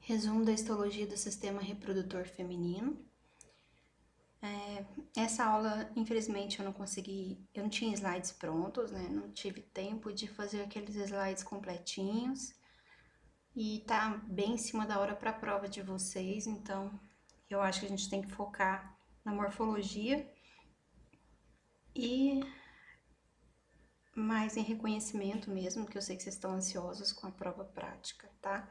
Resumo da histologia do sistema reprodutor feminino. Essa aula, infelizmente, eu não tinha slides prontos, né? Não tive tempo de fazer aqueles slides completinhos. E tá bem em cima da hora para a prova de vocês, então eu acho que a gente tem que focar na morfologia e mais em reconhecimento mesmo, porque eu sei que vocês estão ansiosos com a prova prática, tá?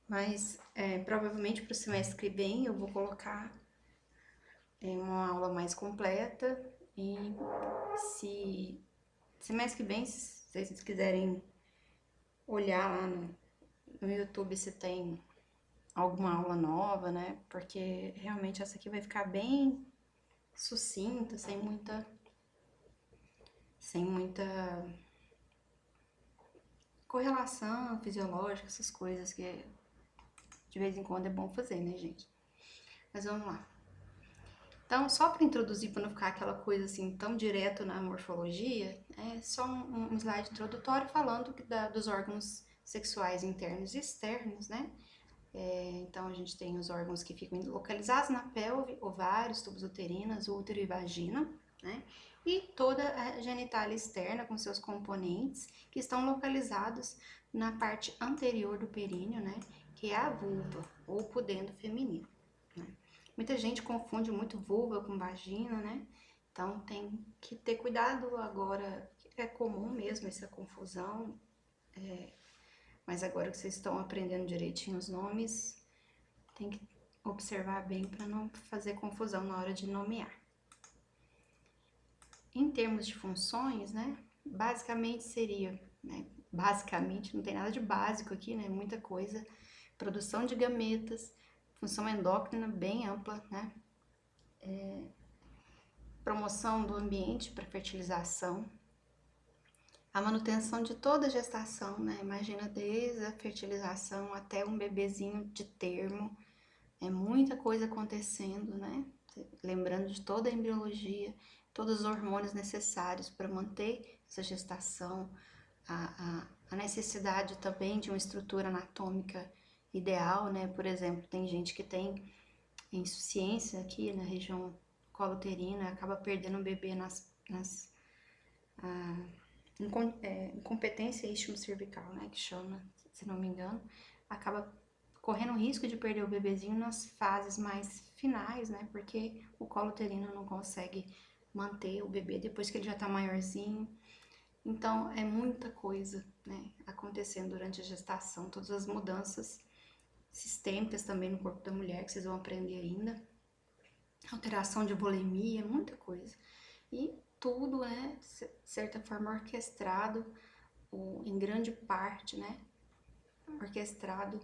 Mas provavelmente para o semestre que vem eu vou colocar uma aula mais completa e se semestre que vem, se vocês quiserem olhar lá no YouTube se tem alguma aula nova, né? Porque realmente essa aqui vai ficar bem sucinta, sem muita correlação fisiológica, essas coisas que de vez em quando é bom fazer, né, gente? Mas vamos lá. Então, só para introduzir, para não ficar aquela coisa assim tão direto na morfologia, é só um slide introdutório falando dos órgãos sexuais internos e externos, né? Então, a gente tem os órgãos que ficam localizados na pelve, ovários, tubos uterinos, útero e vagina, né? E toda a genitália externa com seus componentes que estão localizados na parte anterior do períneo, né? Que é a vulva ou pudendo feminino, né? Muita gente confunde muito vulva com vagina, né? Então tem que ter cuidado agora, é comum mesmo essa confusão, mas agora que vocês estão aprendendo direitinho os nomes, tem que observar bem para não fazer confusão na hora de nomear. Em termos de funções, né? Basicamente seria, né? Basicamente, não tem nada de básico aqui, né? Muita coisa. Produção de gametas, função endócrina bem ampla, né? Promoção do ambiente para fertilização, a manutenção de toda a gestação, né? Imagina desde a fertilização até um bebezinho de termo, é muita coisa acontecendo, né? Lembrando de toda a embriologia, todos os hormônios necessários para manter essa gestação, a necessidade também de uma estrutura anatômica ideal, né? Por exemplo, tem gente que tem insuficiência aqui na região colo uterina, acaba perdendo o bebê incompetência istmo-cervical, né, que chama, se não me engano, acaba correndo o risco de perder o bebezinho nas fases mais finais, né, porque o colo uterino não consegue manter o bebê depois que ele já tá maiorzinho. Então, é muita coisa, né, acontecendo durante a gestação, todas as mudanças sistêmicas também no corpo da mulher, que vocês vão aprender ainda, alteração de volemia, muita coisa. E tudo é, de certa forma, orquestrado, ou em grande parte, né, orquestrado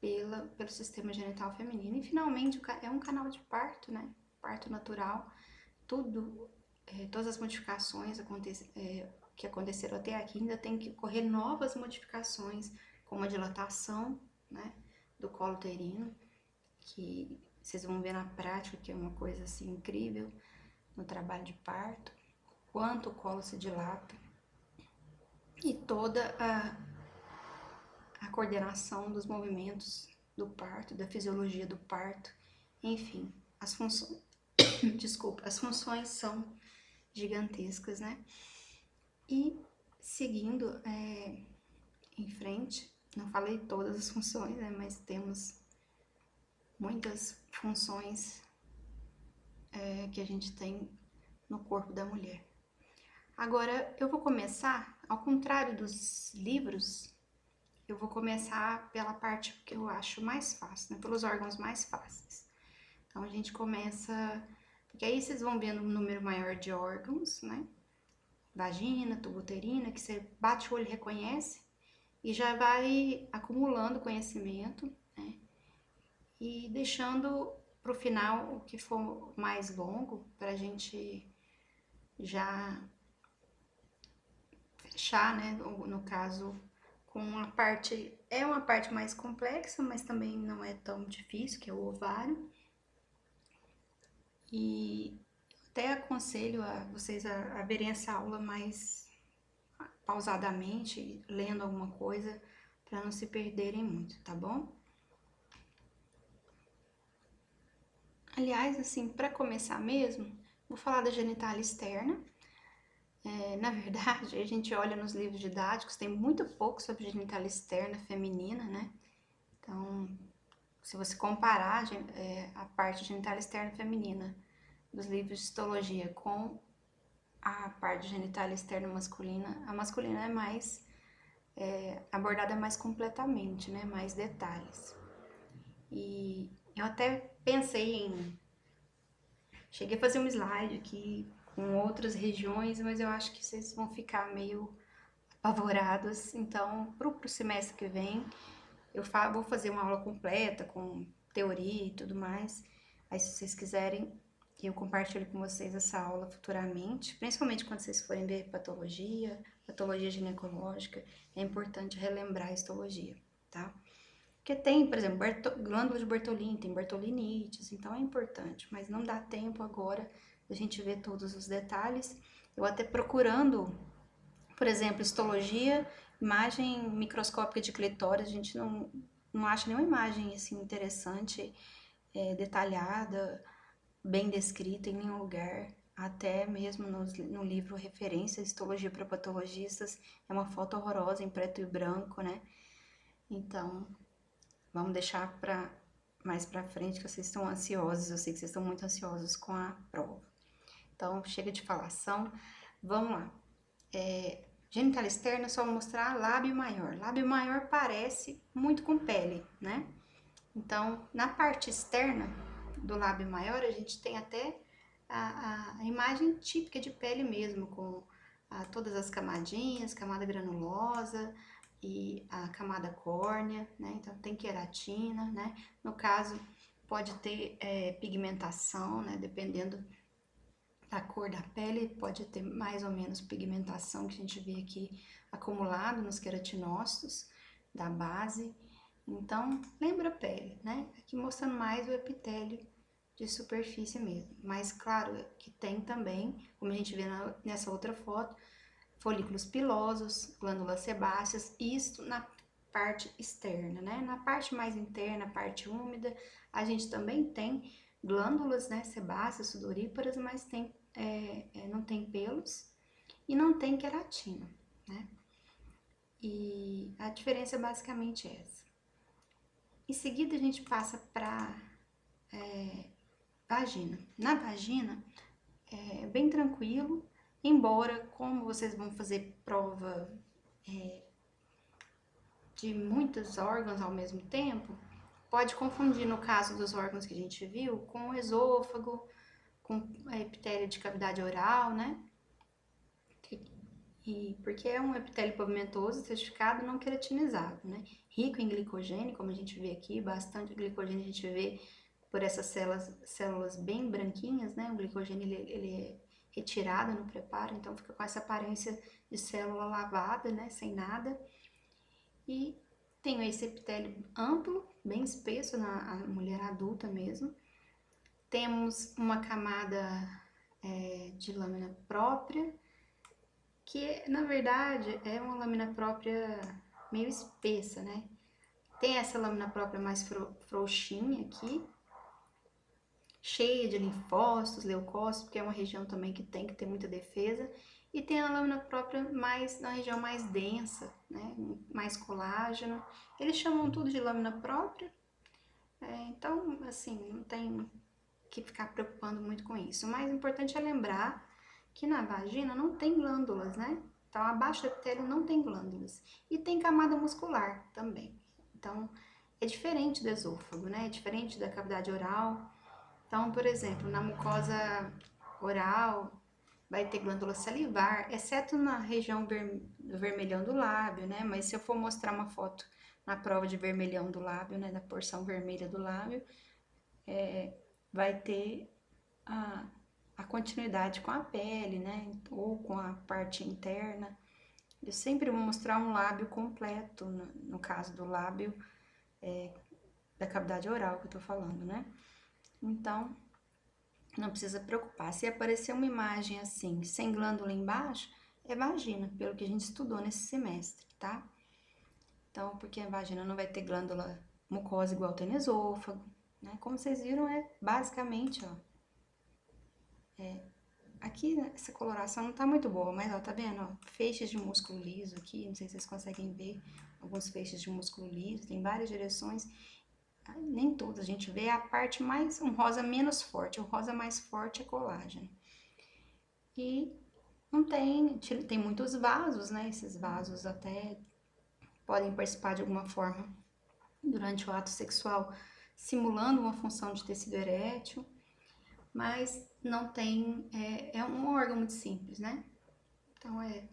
pelo sistema genital feminino. E, finalmente, é um canal de parto, né, parto natural, tudo, todas as modificações que aconteceram até aqui, ainda tem que ocorrer novas modificações, como a dilatação, né, do colo uterino, que vocês vão ver na prática, que é uma coisa assim incrível no trabalho de parto, quanto o colo se dilata e toda a coordenação dos movimentos do parto, da fisiologia do parto, enfim, as funções, desculpa, as funções são gigantescas, né? E seguindo em frente, não falei todas as funções, né? Mas temos muitas funções que a gente tem no corpo da mulher. Agora, eu vou começar, ao contrário dos livros, eu vou começar pela parte que eu acho mais fácil, né? Pelos órgãos mais fáceis. Então, a gente começa, porque aí vocês vão vendo um número maior de órgãos, né? Vagina, tubo uterino, que você bate o olho e reconhece, e já vai acumulando conhecimento, né? E deixando para o final o que for mais longo, para a gente já fechar, né? No caso, com uma parte, é uma parte mais complexa, mas também não é tão difícil, que é o ovário. E até aconselho a vocês a verem essa aula mais pausadamente, lendo alguma coisa, para não se perderem muito, tá bom? Aliás, assim, para começar mesmo, vou falar da genitália externa. Na verdade, a gente olha nos livros didáticos, tem muito pouco sobre genitália externa feminina, né? Então, se você comparar a parte genital externa feminina dos livros de histologia com a parte genital externa masculina, a masculina é mais abordada mais completamente, né? Mais detalhes. E eu até pensei cheguei a fazer um slide aqui com outras regiões, mas eu acho que vocês vão ficar meio apavorados. Então, pro semestre que vem, vou fazer uma aula completa com teoria e tudo mais. Aí, se vocês quiserem, eu compartilho com vocês essa aula futuramente, principalmente quando vocês forem ver patologia ginecológica, é importante relembrar a histologia, tá? Porque tem, por exemplo, glândula de Bartolini, tem Bartolinites, então é importante, mas não dá tempo agora da gente ver todos os detalhes. Eu até procurando, por exemplo, histologia, imagem microscópica de clitóris, a gente não acha nenhuma imagem assim interessante, detalhada, bem descrita em nenhum lugar. Até mesmo no livro Referência Histologia para Patologistas, é uma foto horrorosa em preto e branco, né? Então, vamos deixar para mais para frente, que vocês estão ansiosos, eu sei que vocês estão muito ansiosos com a prova. Então, chega de falação, vamos lá. Genital externa, só vou mostrar lábio maior. Lábio maior parece muito com pele, né? Então, na parte externa do lábio maior, a gente tem até a imagem típica de pele mesmo, com todas as camadinhas, camada granulosa e a camada córnea, né? Então, tem queratina, né? No caso, pode ter pigmentação, né? Dependendo da cor da pele, pode ter mais ou menos pigmentação que a gente vê aqui acumulado nos queratinócitos da base. Então, lembra a pele, né? Aqui mostrando mais o epitélio de superfície mesmo. Mas claro que tem também, como a gente vê nessa outra foto, folículos pilosos, glândulas sebáceas, isto na parte externa, né? Na parte mais interna, parte úmida, a gente também tem glândulas, né, sebáceas, sudoríparas, mas não tem pelos e não tem queratina, né? E a diferença é basicamente essa. Em seguida, a gente passa para vagina. Na vagina, é bem tranquilo, embora, como vocês vão fazer prova de muitos órgãos ao mesmo tempo, pode confundir, no caso dos órgãos que a gente viu, com o esôfago, com a epitélio de cavidade oral, né? E porque é um epitélio pavimentoso, estratificado, não queratinizado, né? Rico em glicogênio, como a gente vê aqui, bastante glicogênio a gente vê por essas células bem branquinhas, né? O glicogênio ele é retirado no preparo, então fica com essa aparência de célula lavada, né? Sem nada. E tem esse epitélio amplo, bem espesso na mulher adulta mesmo. Temos uma camada de lâmina própria, que na verdade é uma lâmina própria meio espessa, né? Tem essa lâmina própria mais frouxinha aqui, cheia de linfócitos, leucócitos, porque é uma região também que tem que ter muita defesa. E tem a lâmina própria mais na região mais densa, né? Mais colágeno. Eles chamam tudo de lâmina própria. Então, assim, não tem que ficar preocupando muito com isso. O mais importante é lembrar que na vagina não tem glândulas, né? Então, abaixo do epitélio não tem glândulas. E tem camada muscular também. Então, é diferente do esôfago, né? É diferente da cavidade oral. Então, por exemplo, na mucosa oral vai ter glândula salivar, exceto na região do vermelhão do lábio, né? Mas se eu for mostrar uma foto na prova de vermelhão do lábio, né? Da porção vermelha do lábio, vai ter a continuidade com a pele, né? Ou com a parte interna. Eu sempre vou mostrar um lábio completo, no caso do lábio da cavidade oral que eu tô falando, né? Então, não precisa preocupar. Se aparecer uma imagem assim, sem glândula embaixo, é vagina, pelo que a gente estudou nesse semestre, tá? Então, porque a vagina não vai ter glândula mucosa igual tem no esôfago, né? Como vocês viram, é basicamente, ó. Aqui, né, essa coloração não tá muito boa, mas ó, tá vendo, ó? Feixes de músculo liso aqui, não sei se vocês conseguem ver. Alguns feixes de músculo liso, tem várias direções. Nem todas, a gente vê a parte mais, um rosa menos forte. O rosa mais forte é colágeno. E não tem muitos vasos, né? Esses vasos até podem participar de alguma forma durante o ato sexual, simulando uma função de tecido erétil, mas não tem, é um órgão muito simples, né? Então é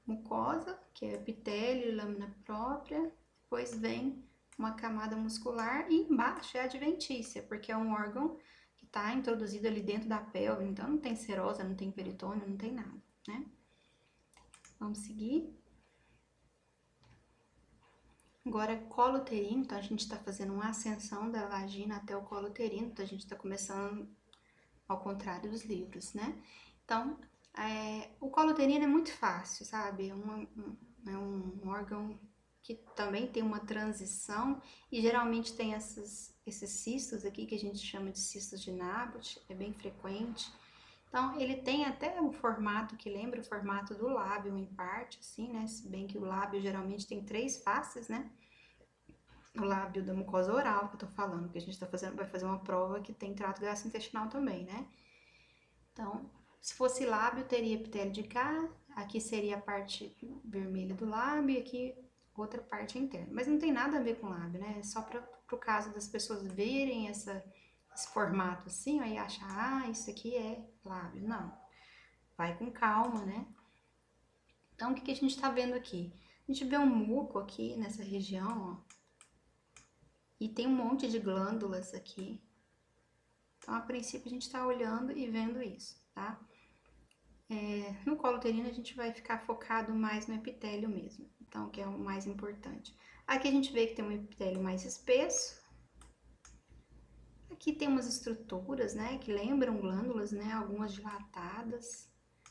mucosa, que é epitélio e lâmina própria, depois vem uma camada muscular e embaixo é a adventícia, porque é um órgão que está introduzido ali dentro da pelve, então não tem serosa, não tem peritônio, não tem nada, né? Vamos seguir. Agora, colo uterino, então a gente está fazendo uma ascensão da vagina até o colo uterino, então a gente está começando ao contrário dos livros, né? Então, o colo uterino é muito fácil, sabe? É um órgão que também tem uma transição e geralmente tem esses cistos aqui que a gente chama de cistos de Naboth, é bem frequente. Então, ele tem até um formato que lembra o formato do lábio em parte, assim, né? Se bem que o lábio geralmente tem 3 faces, né? O lábio da mucosa oral, que eu tô falando, que a gente vai fazer uma prova que tem trato gastrointestinal também, né? Então, se fosse lábio, teria epitélio de cá, aqui seria a parte vermelha do lábio e aqui outra parte interna. Mas não tem nada a ver com lábio, né? É só para o caso das pessoas verem esse formato assim, aí achar, ah, isso aqui é lábio. Não, vai com calma, né? Então, o que a gente tá vendo aqui? A gente vê um muco aqui nessa região, ó. E tem um monte de glândulas aqui. Então, a princípio, a gente tá olhando e vendo isso, tá? No colo uterino a gente vai ficar focado mais no epitélio mesmo, então que é o mais importante. Aqui a gente vê que tem um epitélio mais espesso. Aqui tem umas estruturas, né, que lembram glândulas, né, algumas dilatadas,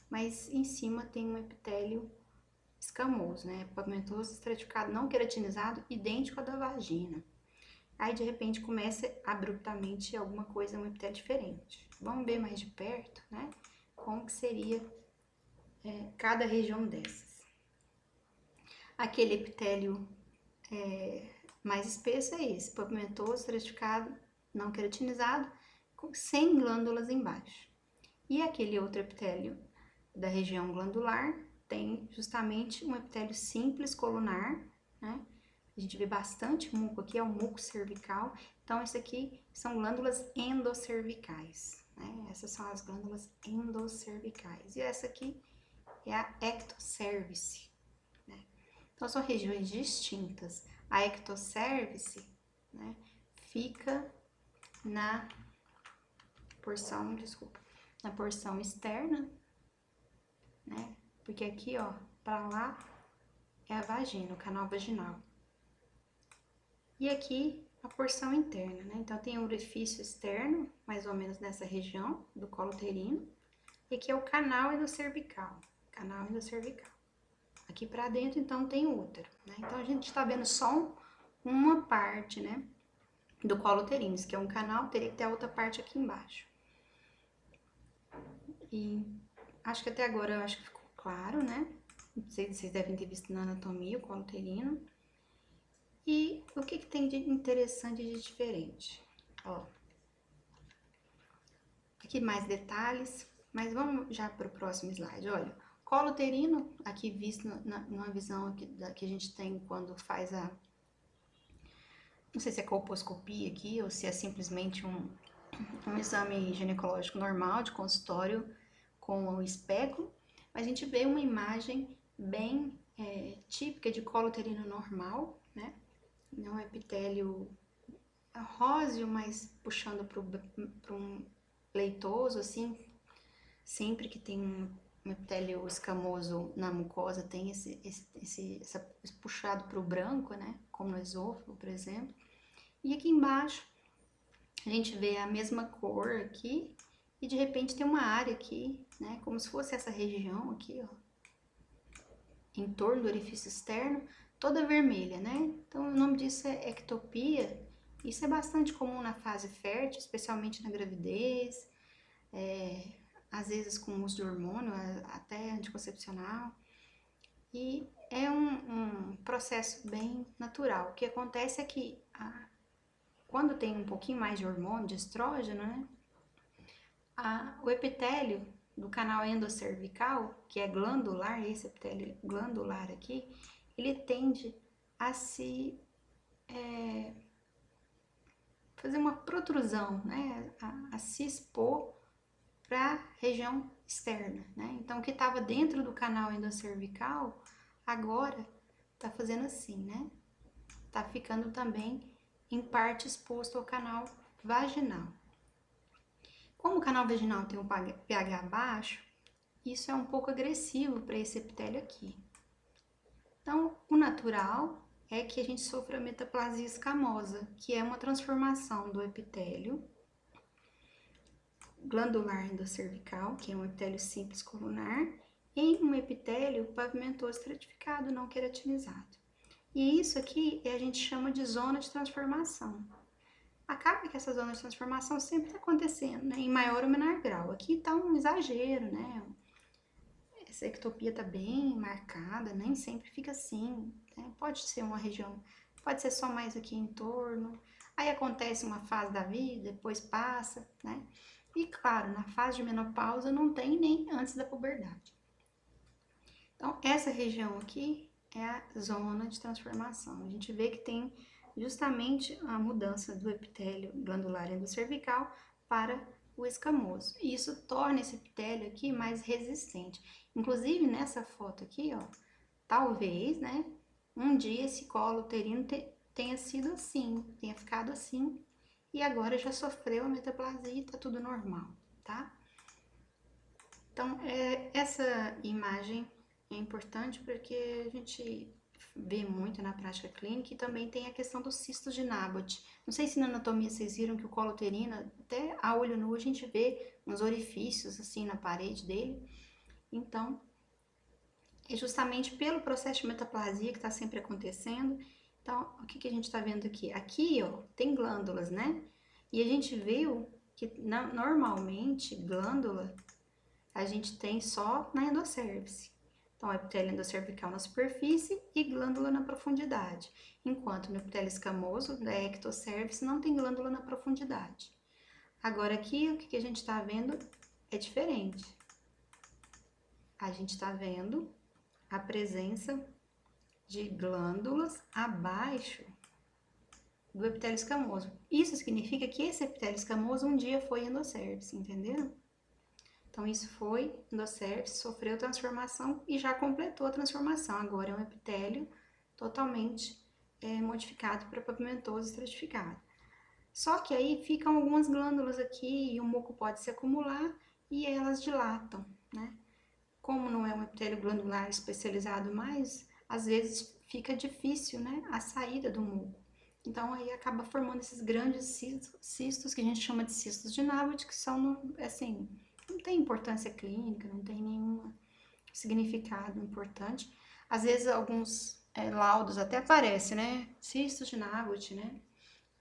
mas em cima tem um epitélio escamoso, né, pavimento estratificado não queratinizado, idêntico ao da vagina. Aí de repente começa abruptamente alguma coisa, um epitélio diferente. Vamos ver mais de perto, né, como que seria cada região dessas. Aquele epitélio mais espesso é esse, pavimentoso, estratificado, não queratinizado, sem glândulas embaixo. E aquele outro epitélio da região glandular tem justamente um epitélio simples colunar, né? A gente vê bastante muco aqui, é o muco cervical. Então, isso aqui são glândulas endocervicais, né? Essas são as glândulas endocervicais. E essa aqui é a ectocervice, né? Então, são regiões distintas. A ectocervice, né, fica na porção, na porção externa, né? Porque aqui, ó, pra lá é a vagina, o canal vaginal. E aqui a porção interna, né? Então tem um orifício externo, mais ou menos nessa região do colo uterino. E aqui é o canal endocervical, canal endocervical. Aqui pra dentro, então, tem o útero, né? Então a gente tá vendo só uma parte, né, do colo uterino, que é um canal, teria que ter a outra parte aqui embaixo. E acho que até agora eu acho que ficou claro, né? Vocês devem ter visto na anatomia o colo uterino. E o que tem de interessante e de diferente? Ó, aqui mais detalhes, mas vamos já para o próximo slide. Olha, colo uterino, aqui visto numa visão aqui, que a gente tem quando faz não sei se é colposcopia aqui ou se é simplesmente um exame ginecológico normal de consultório com o espéculo, mas a gente vê uma imagem bem típica de colo uterino normal, né? Não é epitélio róseo, mas puxando para um leitoso, assim, sempre que tem um epitélio escamoso na mucosa, tem esse puxado para o branco, né? Como no esôfago, por exemplo. E aqui embaixo, a gente vê a mesma cor aqui, e de repente tem uma área aqui, né? Como se fosse essa região aqui, ó, em torno do orifício externo, toda vermelha, né? Então, o nome disso é ectopia. Isso é bastante comum na fase fértil, especialmente na gravidez, às vezes com uso de hormônio, até anticoncepcional. E é um processo bem natural. O que acontece é que quando tem um pouquinho mais de hormônio, de estrógeno, né? O epitélio do canal endocervical, que é glandular, esse epitélio glandular aqui, ele tende a se fazer uma protrusão, né? A se expor para a região externa, né? Então, o que estava dentro do canal endocervical, agora tá fazendo assim, né? Tá ficando também em parte exposto ao canal vaginal. Como o canal vaginal tem um pH baixo, isso é um pouco agressivo para esse epitélio aqui. Então, o natural é que a gente sofra metaplasia escamosa, que é uma transformação do epitélio glandular endocervical, que é um epitélio simples colunar, em um epitélio pavimentoso estratificado não queratinizado. E isso aqui a gente chama de zona de transformação. Acaba que essa zona de transformação sempre está acontecendo, né? Em maior ou menor grau. Aqui está um exagero, né? Essa ectopia está bem marcada, nem sempre fica assim, né? Pode ser uma região, pode ser só mais aqui em torno. Aí acontece uma fase da vida, depois passa, né? E claro, na fase de menopausa não tem nem antes da puberdade. Então, essa região aqui é a zona de transformação. A gente vê que tem justamente a mudança do epitélio glandular endocervical para o escamoso. E isso torna esse epitélio aqui mais resistente. Inclusive, nessa foto aqui, ó, talvez, né, um dia esse colo uterino tenha sido assim, tenha ficado assim, e agora já sofreu a metaplasia e tá tudo normal, tá? Então, essa imagem é importante porque a gente vê muito na prática clínica e também tem a questão dos cistos de Naboth. Não sei se na anatomia vocês viram que o colo uterino, até a olho nu, a gente vê uns orifícios assim na parede dele. Então, é justamente pelo processo de metaplasia que está sempre acontecendo. Então, o que a gente está vendo aqui? Aqui, ó, tem glândulas, né? E a gente viu que normalmente glândula a gente tem só na endocérvice. Então, epitélio endocervical na superfície e glândula na profundidade. Enquanto no epitélio escamoso, da ectocervice, não tem glândula na profundidade. Agora aqui, o que a gente está vendo é diferente. A gente está vendo a presença de glândulas abaixo do epitélio escamoso. Isso significa que esse epitélio escamoso um dia foi endocérvice, entenderam? Então, isso foi endocérvice, sofreu transformação e já completou a transformação. Agora é um epitélio totalmente modificado para pavimentoso estratificado. Só que aí ficam algumas glândulas aqui e o muco pode se acumular e elas dilatam, né? Como não é um epitélio glandular especializado mais, às vezes fica difícil, né, a saída do muco. Então, aí acaba formando esses grandes cistos que a gente chama de cistos de Naboth, que são, assim, não tem importância clínica, não tem nenhum significado importante. Às vezes, alguns laudos até aparecem, né, cistos de Naboth, né,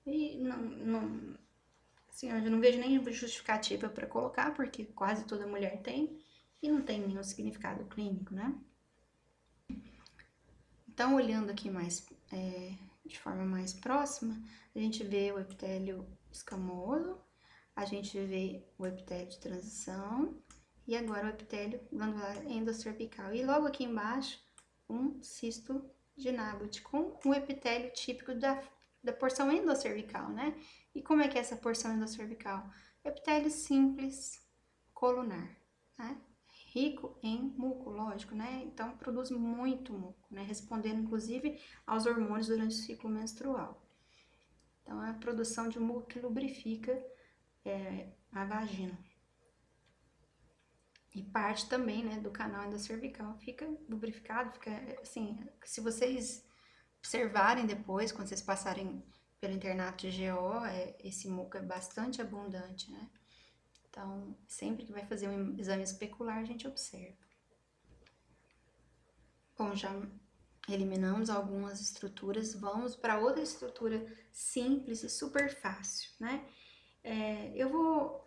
e assim, eu não vejo nem justificativa para colocar, porque quase toda mulher tem, e não tem nenhum significado clínico, né? Então, olhando aqui mais de forma mais próxima, a gente vê o epitélio escamoso, a gente vê o epitélio de transição e agora o epitélio glandular endocervical. E logo aqui embaixo, um cisto de Naboth com um epitélio típico da porção endocervical, né? E como é que é essa porção endocervical? Epitélio simples colunar, né? Rico em muco, lógico, né? Então produz muito muco, né? Respondendo inclusive aos hormônios durante o ciclo menstrual. Então é a produção de muco que lubrifica a vagina. E parte também, né, do canal endocervical fica lubrificado, fica assim, se vocês observarem depois, quando vocês passarem pelo internato de GO, esse muco é bastante abundante, né? Então, sempre que vai fazer um exame especular, a gente observa. Bom, já eliminamos algumas estruturas, vamos para outra estrutura simples e super fácil, né? Eu vou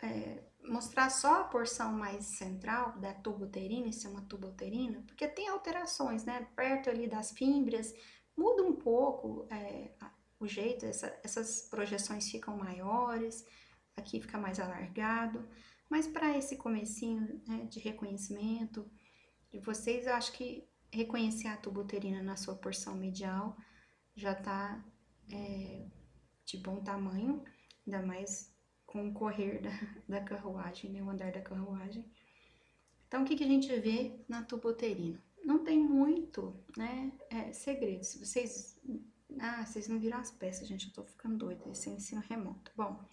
mostrar só a porção mais central da tuba uterina, isso é uma tuba uterina, porque tem alterações, né? Perto ali das fímbrias, muda um pouco o jeito, essas projeções ficam maiores, aqui fica mais alargado, mas para esse comecinho, né, de reconhecimento de vocês, eu acho que reconhecer a tuba uterina na sua porção medial já tá de bom tamanho, ainda mais com o correr da carruagem, né, o andar da carruagem. Então, o que a gente vê na tuba uterina? Não tem muito, né, segredo. Se vocês... vocês não viram as peças, gente, eu tô ficando doida, esse é ensino remoto. Bom,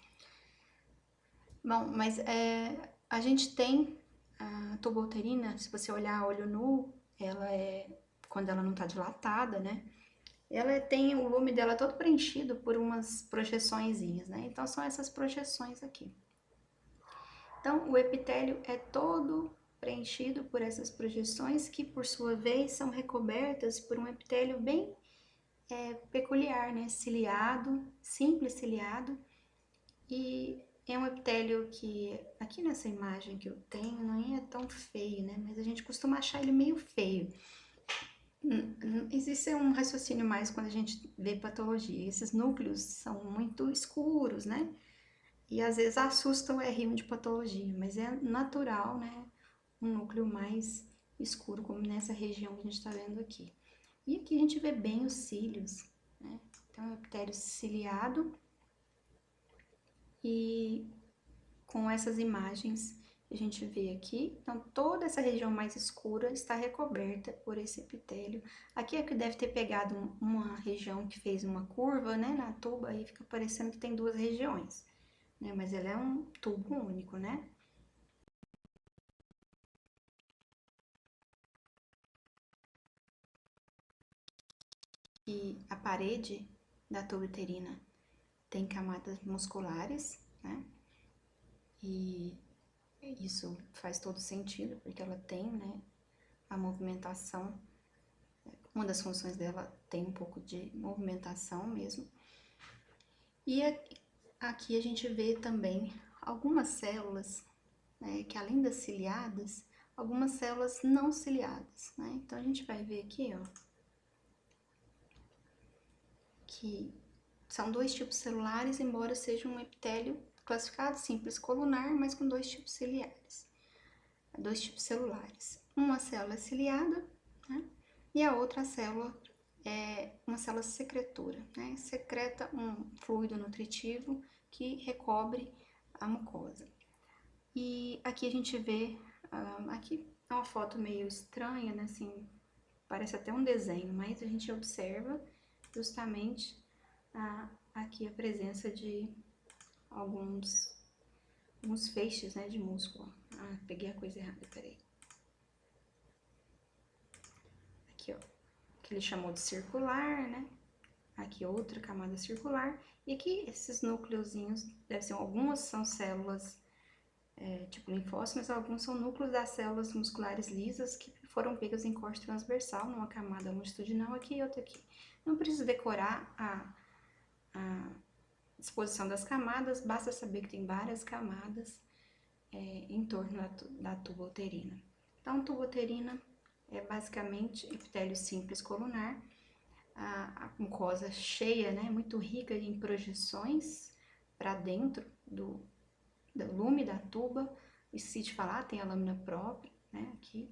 mas a gente tem a tuba uterina, se você olhar a olho nu, ela quando ela não tá dilatada, né, ela tem o lume dela todo preenchido por umas projeçõezinhas, né? Então, são essas projeções aqui. Então, o epitélio é todo preenchido por essas projeções que, por sua vez, são recobertas por um epitélio bem peculiar, né? Ciliado, simples ciliado. E é um epitélio que, aqui nessa imagem que eu tenho, não é tão feio, né? Mas a gente costuma achar ele meio feio. Existe um raciocínio mais quando a gente vê patologia. Esses núcleos são muito escuros, né? E às vezes assustam o R1 de patologia, mas é natural, né? Um núcleo mais escuro, como nessa região que a gente está vendo aqui. E aqui a gente vê bem os cílios, né? Então, é um epitélio ciliado e com essas imagens que a gente vê aqui. Então, toda essa região mais escura está recoberta por esse epitélio. Aqui é que deve ter pegado uma região que fez uma curva, né, na tuba, aí fica parecendo que tem duas regiões, né, mas ela é um tubo único, né. E a parede da tuba uterina tem camadas musculares, né, e isso faz todo sentido, porque ela tem, né, a movimentação. Uma das funções dela tem um pouco de movimentação mesmo. E aqui a gente vê também algumas células, né, que além das ciliadas, algumas células não ciliadas, né? Então, a gente vai ver aqui, ó, que são dois tipos celulares, embora seja um epitélio classificado simples colunar, mas com dois tipos ciliares, dois tipos celulares. Uma célula é ciliada, né? E a outra célula é uma célula secretora, né? Secreta um fluido nutritivo que recobre a mucosa. E aqui a gente vê, aqui é uma foto meio estranha, né? Assim, parece até um desenho, mas a gente observa justamente aqui a presença de alguns feixes, né, de músculo. Peguei a coisa errada, peraí. Aqui, ó, que ele chamou de circular, né? Aqui outra camada circular. E aqui esses núcleozinhos, algumas são células tipo linfócitos, mas alguns são núcleos das células musculares lisas que foram pegas em corte transversal, numa camada longitudinal aqui e outra aqui. Não precisa decorar a disposição das camadas, basta saber que tem várias camadas em torno da tuba uterina. Então, tuba uterina é basicamente epitélio simples colunar, a mucosa cheia, né, muito rica em projeções para dentro do lume da tuba, esqueci de falar, tem a lâmina própria, né, aqui,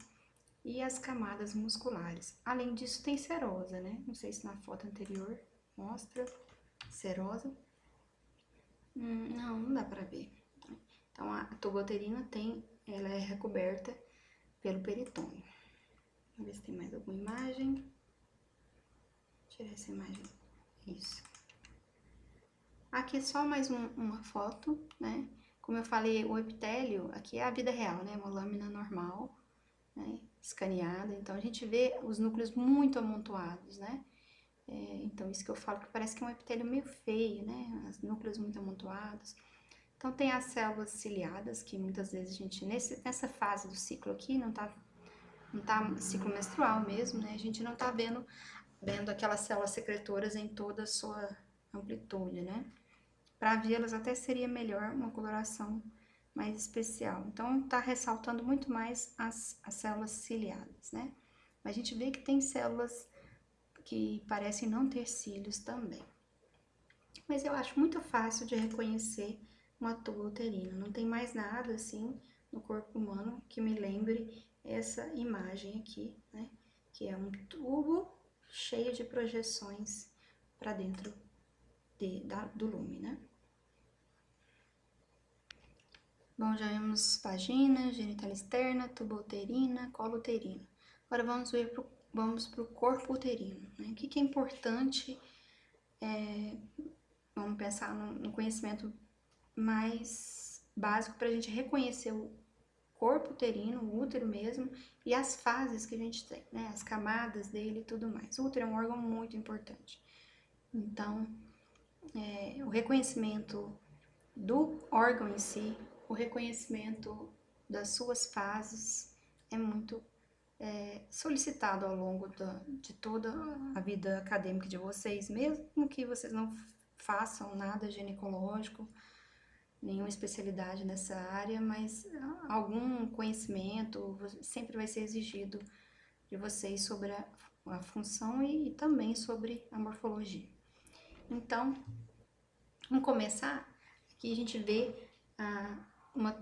e as camadas musculares. Além disso, tem serosa, né, não sei se na foto anterior mostra serosa. Não dá pra ver. Então, a tuba uterina ela é recoberta pelo peritônio. Vamos ver se tem mais alguma imagem. Vou tirar essa imagem. Isso. Aqui é só mais uma foto, né? Como eu falei, o epitélio, aqui é a vida real, né? Uma lâmina normal, né? Escaneada. Então, a gente vê os núcleos muito amontoados, né? Então, isso que eu falo que parece que é um epitélio meio feio, né? Os núcleos muito amontoados. Então, tem as células ciliadas, que muitas vezes a gente, nessa fase do ciclo aqui, não tá ciclo menstrual mesmo, né? A gente não tá vendo vendo aquelas células secretoras em toda a sua amplitude, né? Para vê-las até seria melhor uma coloração mais especial. Então, tá ressaltando muito mais as células ciliadas, né? A gente vê que tem células que parecem não ter cílios também. Mas eu acho muito fácil de reconhecer uma tuba uterina. Não tem mais nada assim no corpo humano que me lembre essa imagem aqui, né? Que é um tubo cheio de projeções para dentro do lume, né? Bom, já vimos vagina, genital externa, tuba uterina, colo uterino. Agora vamos para o corpo uterino, né? O que é importante, vamos pensar no conhecimento mais básico para a gente reconhecer o corpo uterino, o útero mesmo, e as fases que a gente tem, né? As camadas dele e tudo mais. O útero é um órgão muito importante. Então, o reconhecimento do órgão em si, o reconhecimento das suas fases é muito solicitado ao longo de toda a vida acadêmica de vocês, mesmo que vocês não façam nada ginecológico, nenhuma especialidade nessa área, mas algum conhecimento sempre vai ser exigido de vocês sobre a função e também sobre a morfologia. Então, vamos começar. Aqui a gente vê uma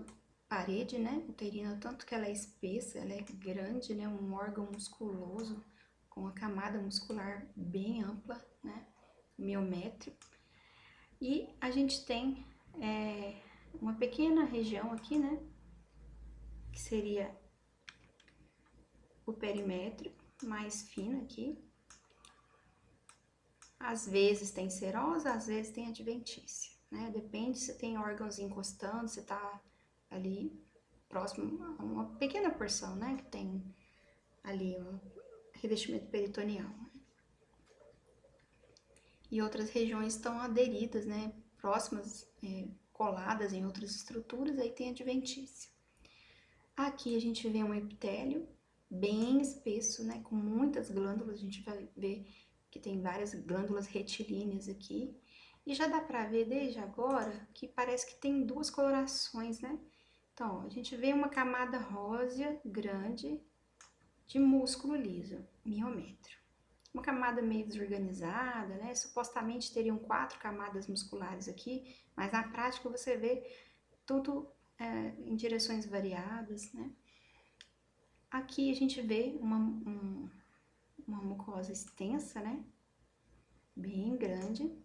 parede, né, uterina, tanto que ela é espessa, ela é grande, né, um órgão musculoso, com a camada muscular bem ampla, né, miométrio. E a gente tem uma pequena região aqui, né, que seria o perimétrio, mais fino aqui. Às vezes tem serosa, às vezes tem adventícia, né, depende se tem órgãos encostando, se tá ali próximo a uma pequena porção, né, que tem ali um revestimento peritoneal. E outras regiões estão aderidas, né, próximas, coladas em outras estruturas, aí tem adventícia. Aqui a gente vê um epitélio bem espesso, né, com muitas glândulas, a gente vai ver que tem várias glândulas retilíneas aqui. E já dá pra ver desde agora que parece que tem duas colorações, né? Então, ó, a gente vê uma camada rósea grande de músculo liso, miométrio. Uma camada meio desorganizada, né? Supostamente teriam 4 camadas musculares aqui, mas na prática você vê tudo em direções variadas, né? Aqui a gente vê uma mucosa extensa, né? Bem grande.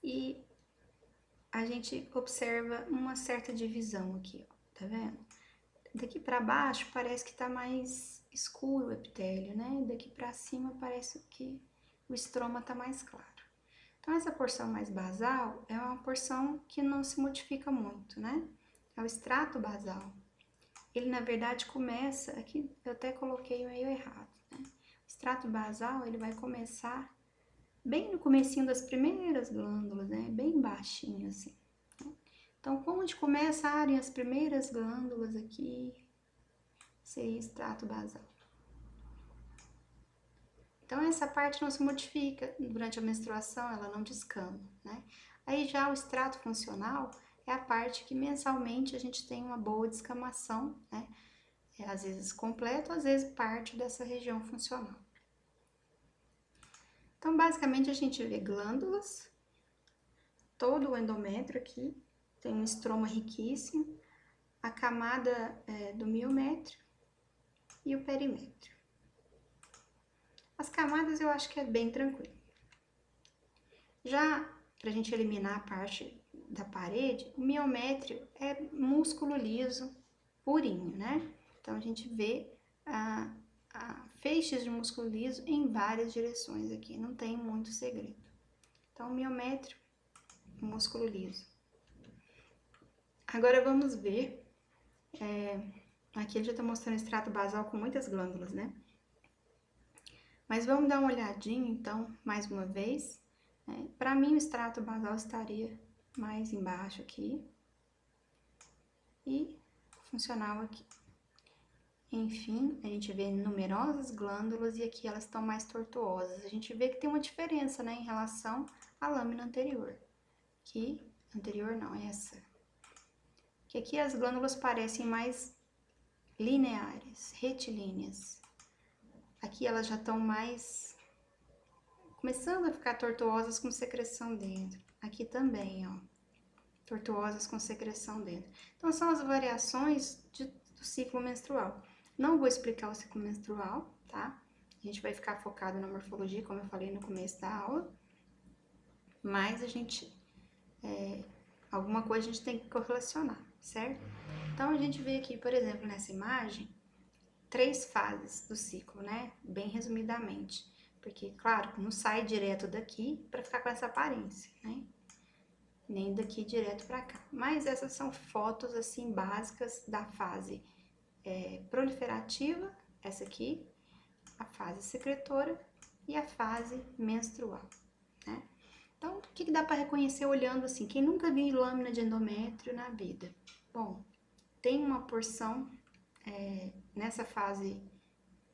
E a gente observa uma certa divisão aqui, ó, tá vendo? Daqui para baixo parece que tá mais escuro o epitélio, né? Daqui para cima parece que o estroma tá mais claro. Então, essa porção mais basal é uma porção que não se modifica muito, né? É o extrato basal. Ele, na verdade, começa... Aqui eu até coloquei meio errado, né? O extrato basal, ele vai começar bem no comecinho das primeiras glândulas, né? Bem baixinho, assim. Então, onde começarem as primeiras glândulas aqui, seria extrato basal. Então, essa parte não se modifica durante a menstruação, ela não descama, né? Aí já o extrato funcional é a parte que mensalmente a gente tem uma boa descamação, né? Às vezes completo, às vezes parte dessa região funcional. Então, basicamente, a gente vê glândulas, todo o endométrio aqui, tem um estroma riquíssimo, a camada do miométrio e o perimétrio. As camadas eu acho que é bem tranquilo. Já para a gente eliminar a parte da parede, o miométrio é músculo liso purinho, né? Então, a gente vê feixes de músculo liso em várias direções aqui, não tem muito segredo. Então, miométrio, músculo liso. Agora, vamos ver, aqui ele já está mostrando extrato basal com muitas glândulas, né? Mas vamos dar uma olhadinha, então, mais uma vez. Para mim, o extrato basal estaria mais embaixo aqui e funcional aqui. Enfim, a gente vê numerosas glândulas e aqui elas estão mais tortuosas. A gente vê que tem uma diferença, né, em relação à lâmina anterior. Que anterior não, essa. Que aqui as glândulas parecem mais lineares, retilíneas. Aqui elas já estão mais começando a ficar tortuosas com secreção dentro. Aqui também, ó, tortuosas com secreção dentro. Então são as variações do ciclo menstrual. Não vou explicar o ciclo menstrual, tá? A gente vai ficar focado na morfologia, como eu falei no começo da aula. Mas a gente, alguma coisa a gente tem que correlacionar, certo? Então a gente vê aqui, por exemplo, nessa imagem, 3 fases do ciclo, né? Bem resumidamente. Porque, claro, não sai direto daqui para ficar com essa aparência, né? Nem daqui direto para cá. Mas essas são fotos, assim, básicas da fase proliferativa, essa aqui, a fase secretora e a fase menstrual, né? Então, o que dá para reconhecer olhando assim? Quem nunca viu lâmina de endométrio na vida? Bom, tem uma porção nessa fase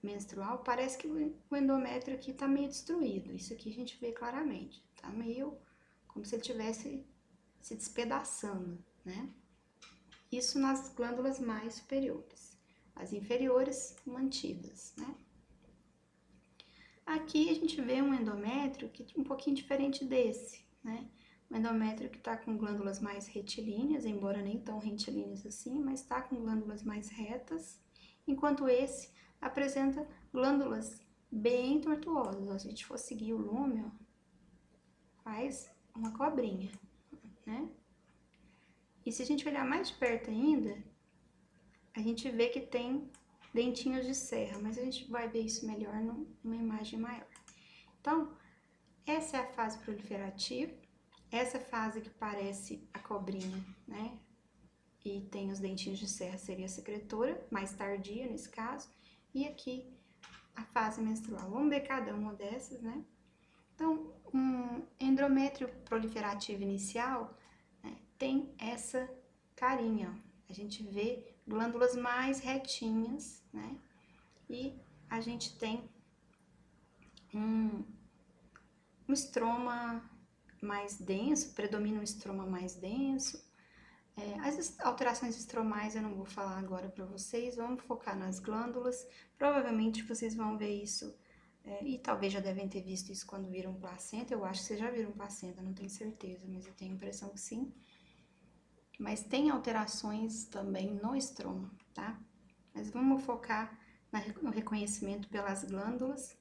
menstrual, parece que o endométrio aqui tá meio destruído. Isso aqui a gente vê claramente. Tá meio como se ele estivesse se despedaçando, né? Isso nas glândulas mais superiores. As inferiores mantidas, né? Aqui a gente vê um endométrio que é um pouquinho diferente desse, né? Um endométrio que está com glândulas mais retilíneas, embora nem tão retilíneas assim, mas está com glândulas mais retas, enquanto esse apresenta glândulas bem tortuosas. Se a gente for seguir o lume, ó, faz uma cobrinha, né? E se a gente olhar mais de perto ainda, a gente vê que tem dentinhos de serra, mas a gente vai ver isso melhor numa imagem maior. Então, essa é a fase proliferativa, essa fase que parece a cobrinha, né? E tem os dentinhos de serra, seria a secretora, mais tardia nesse caso, e aqui a fase menstrual. Vamos ver cada uma dessas, né? Então, um endométrio proliferativo inicial, né, tem essa carinha, ó. A gente vê glândulas mais retinhas, né? E a gente tem um estroma mais denso, predomina um estroma mais denso. As alterações estromais eu não vou falar agora para vocês, vamos focar nas glândulas. Provavelmente vocês vão ver isso, e talvez já devem ter visto isso quando viram placenta. Eu acho que vocês já viram placenta, não tenho certeza, mas eu tenho a impressão que sim. Mas tem alterações também no estroma, tá? Mas vamos focar no reconhecimento pelas glândulas,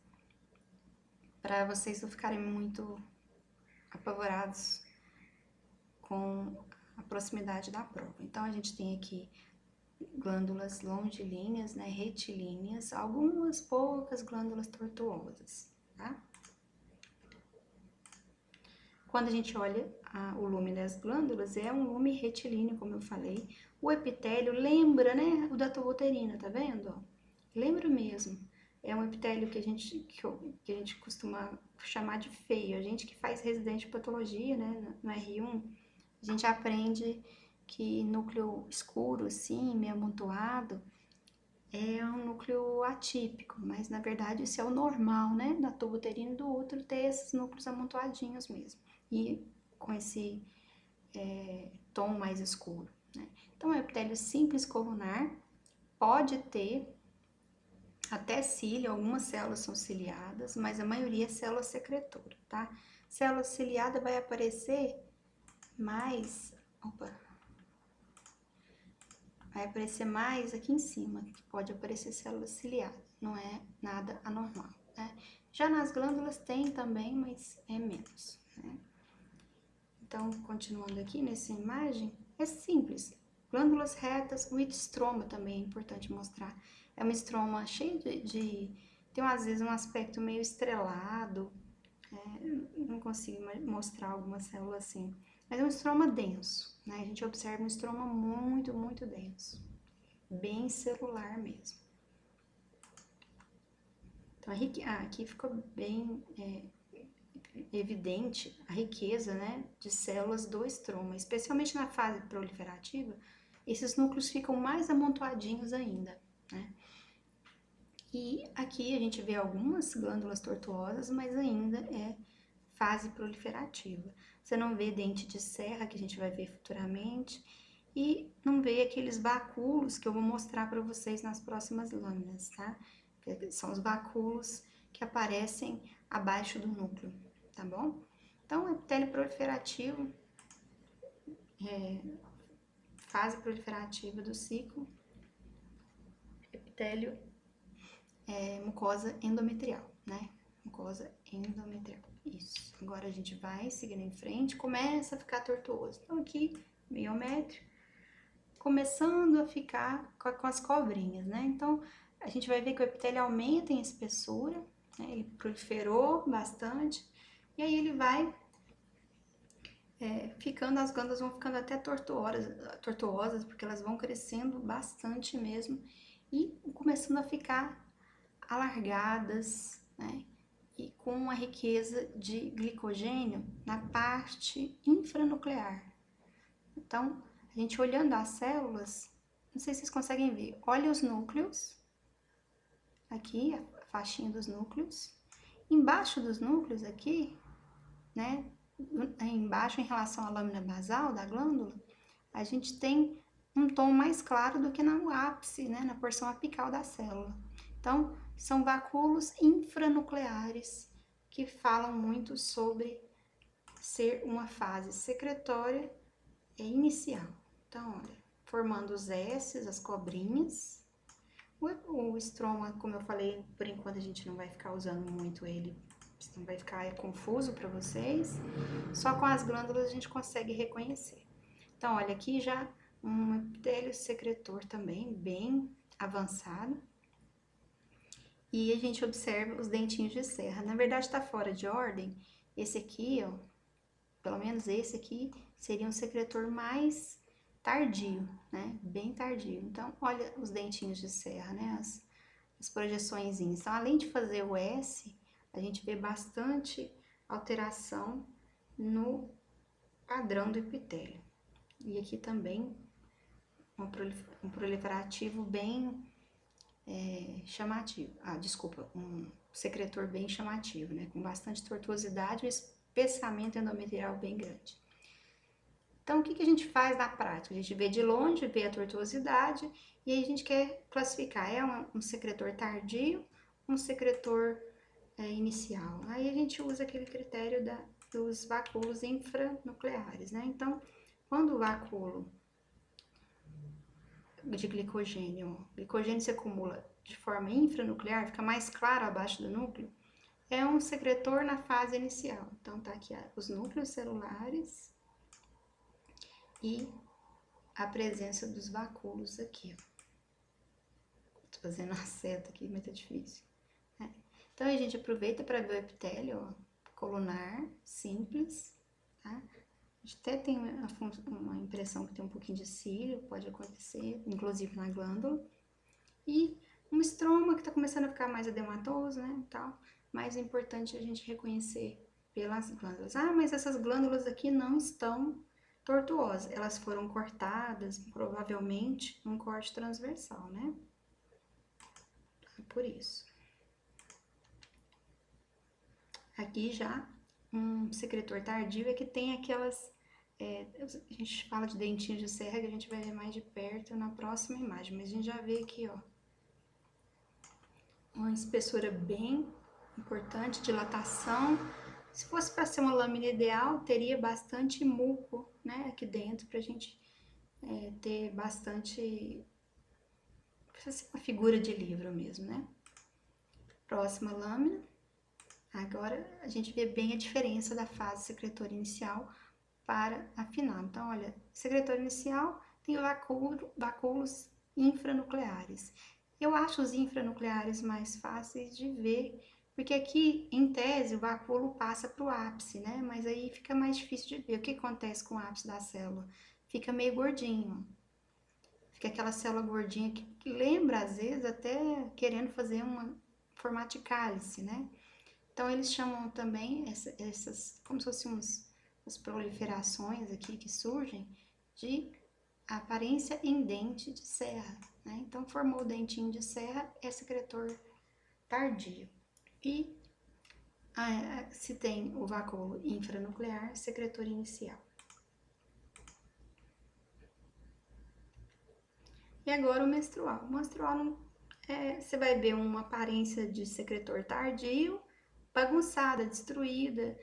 para vocês não ficarem muito apavorados com a proximidade da prova. Então, a gente tem aqui glândulas longilíneas, né, retilíneas, algumas poucas glândulas tortuosas, tá? Quando a gente olha o lume das glândulas, é um lume retilíneo, como eu falei. O epitélio lembra, né, o da tuba uterina, tá vendo? Ó? Lembra mesmo. É um epitélio que a gente costuma chamar de feio. A gente que faz residente de patologia, né, no R1, a gente aprende que núcleo escuro, assim, meio amontoado, é um núcleo atípico, mas na verdade isso é o normal, né, da tuba uterina e do útero ter esses núcleos amontoadinhos mesmo, e com esse tom mais escuro, né. Então, o epitélio simples colunar pode ter até cílio, algumas células são ciliadas, mas a maioria é célula secretora, tá? Célula ciliada vai aparecer mais, vai aparecer mais aqui em cima, que pode aparecer célula ciliada, não é nada anormal, né? Já nas glândulas tem também, mas é menos, né? Então, continuando aqui nessa imagem, é simples. Glândulas retas, o estroma também é importante mostrar. É uma estroma cheia tem às vezes um aspecto meio estrelado, não consigo mostrar alguma célula assim, mas é um estroma denso, né? A gente observa um estroma muito, muito denso, bem celular mesmo. Então, aqui ficou bem evidente a riqueza, né, de células do estroma, especialmente na fase proliferativa, esses núcleos ficam mais amontoadinhos ainda, né? E aqui a gente vê algumas glândulas tortuosas, mas ainda é fase proliferativa. Você não vê dente de serra, que a gente vai ver futuramente, e não vê aqueles bacúlos que eu vou mostrar para vocês nas próximas lâminas, tá? Que são os bacúlos que aparecem abaixo do núcleo, tá bom? Então, epitélio proliferativo, fase proliferativa do ciclo, epitélio mucosa endometrial, né? Mucosa endometrial. Isso. Agora a gente vai seguindo em frente, começa a ficar tortuoso. Então aqui, miométrio, começando a ficar com as cobrinhas, né? Então a gente vai ver que o epitélio aumenta em espessura, né? Ele proliferou bastante, e aí ele vai ficando, as glândulas vão ficando até tortuosas, porque elas vão crescendo bastante mesmo, e começando a ficar alargadas, né? E com uma riqueza de glicogênio na parte infranuclear. Então, a gente olhando as células, não sei se vocês conseguem ver, olha os núcleos, aqui a faixinha dos núcleos, embaixo dos núcleos aqui, né? Embaixo em relação à lâmina basal da glândula, a gente tem um tom mais claro do que no ápice, né? Na porção apical da célula. Então, são vacúolos infranucleares que falam muito sobre ser uma fase secretória inicial. Então, olha, formando os S's, as cobrinhas. O estroma, como eu falei, por enquanto a gente não vai ficar usando muito ele, senão vai ficar confuso para vocês. Só com as glândulas a gente consegue reconhecer. Então, olha aqui já um epitélio secretor também, bem avançado. E a gente observa os dentinhos de serra. Na verdade, está fora de ordem. Esse aqui, ó, pelo menos esse aqui, seria um secretor mais tardio, né? Bem tardio. Então, olha os dentinhos de serra, né? As projeções. Então, além de fazer o S, a gente vê bastante alteração no padrão do epitélio. E aqui também um proliferativo bem chamativo. Desculpa, um secretor bem chamativo, né? Com bastante tortuosidade e um espessamento endometrial bem grande. Então, o que a gente faz na prática? A gente vê de longe, vê a tortuosidade e aí a gente quer classificar. É um secretor tardio, um secretor inicial. Aí a gente usa aquele critério dos vacúolos infranucleares, né? Então, quando o vacúolo de glicogênio se acumula de forma infranuclear, fica mais claro abaixo do núcleo, é um secretor na fase inicial. Então, tá aqui os núcleos celulares e a presença dos vacúolos aqui, ó. Tô fazendo a seta aqui, mas tá difícil. Então, a gente aproveita para ver o epitélio, ó, colunar, simples, tá? A gente até tem uma impressão que tem um pouquinho de cílio, pode acontecer, inclusive na glândula. E um estroma que está começando a ficar mais edematoso, né, tal. Mas é importante a gente reconhecer pelas glândulas. Mas essas glândulas aqui não estão tortuosas. Elas foram cortadas, provavelmente, num corte transversal, né? Por isso. Aqui já um secretor tardio é que tem aquelas... a gente fala de dentinhos de serra que a gente vai ver mais de perto na próxima imagem. Mas a gente já vê aqui, ó, uma espessura bem importante, dilatação. Se fosse para ser uma lâmina ideal, teria bastante muco, né, aqui dentro, pra gente ter bastante... Precisa ser uma figura de livro mesmo, né? Próxima lâmina. Agora, a gente vê bem a diferença da fase secretora inicial para a final. Então, olha, secretor inicial tem vacúolos infranucleares. Eu acho os infranucleares mais fáceis de ver, porque aqui, em tese, o vacúolo passa para o ápice, né? Mas aí fica mais difícil de ver. O que acontece com o ápice da célula? Fica meio gordinho. Fica aquela célula gordinha que lembra, às vezes, até querendo fazer uma formato de cálice, né? Então, eles chamam também essas, como se fossem as proliferações aqui que surgem, de aparência em dente de serra, né? Então, formou o dentinho de serra, é secretor tardio. E se tem o vacúolo infranuclear, secretor inicial. E agora o menstrual. O menstrual não, você vai ver uma aparência de secretor tardio, bagunçada, destruída,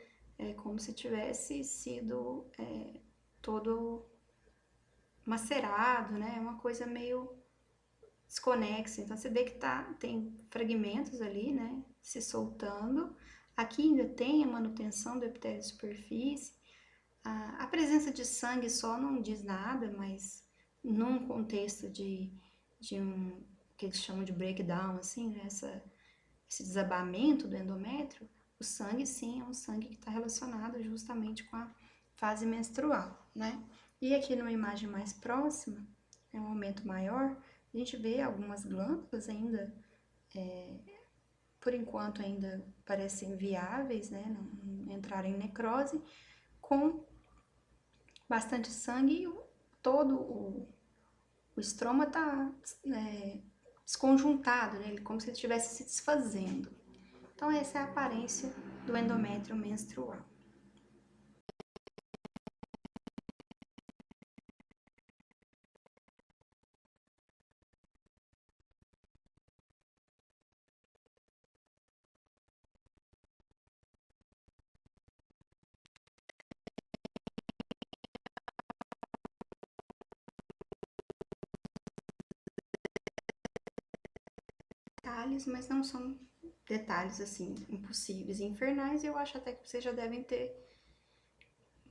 como se tivesse sido todo macerado, né? É uma coisa meio desconexa. Então você vê que tem fragmentos ali, né? Se soltando. Aqui ainda tem a manutenção do epitélio de superfície. A presença de sangue só não diz nada, mas num contexto de um que eles chamam de breakdown, assim, né? Esse desabamento do endométrio, o sangue sim é um sangue que está relacionado justamente com a fase menstrual, né? E aqui numa imagem mais próxima, é um aumento maior, a gente vê algumas glândulas ainda, por enquanto ainda parecem viáveis, né? Não entraram em necrose, com bastante sangue e todo o estroma está desconjuntado, né? Como se ele estivesse se desfazendo. Então, essa é a aparência do endométrio menstrual. Detalhes, mas não são detalhes assim impossíveis e infernais. Eu acho até que vocês já devem ter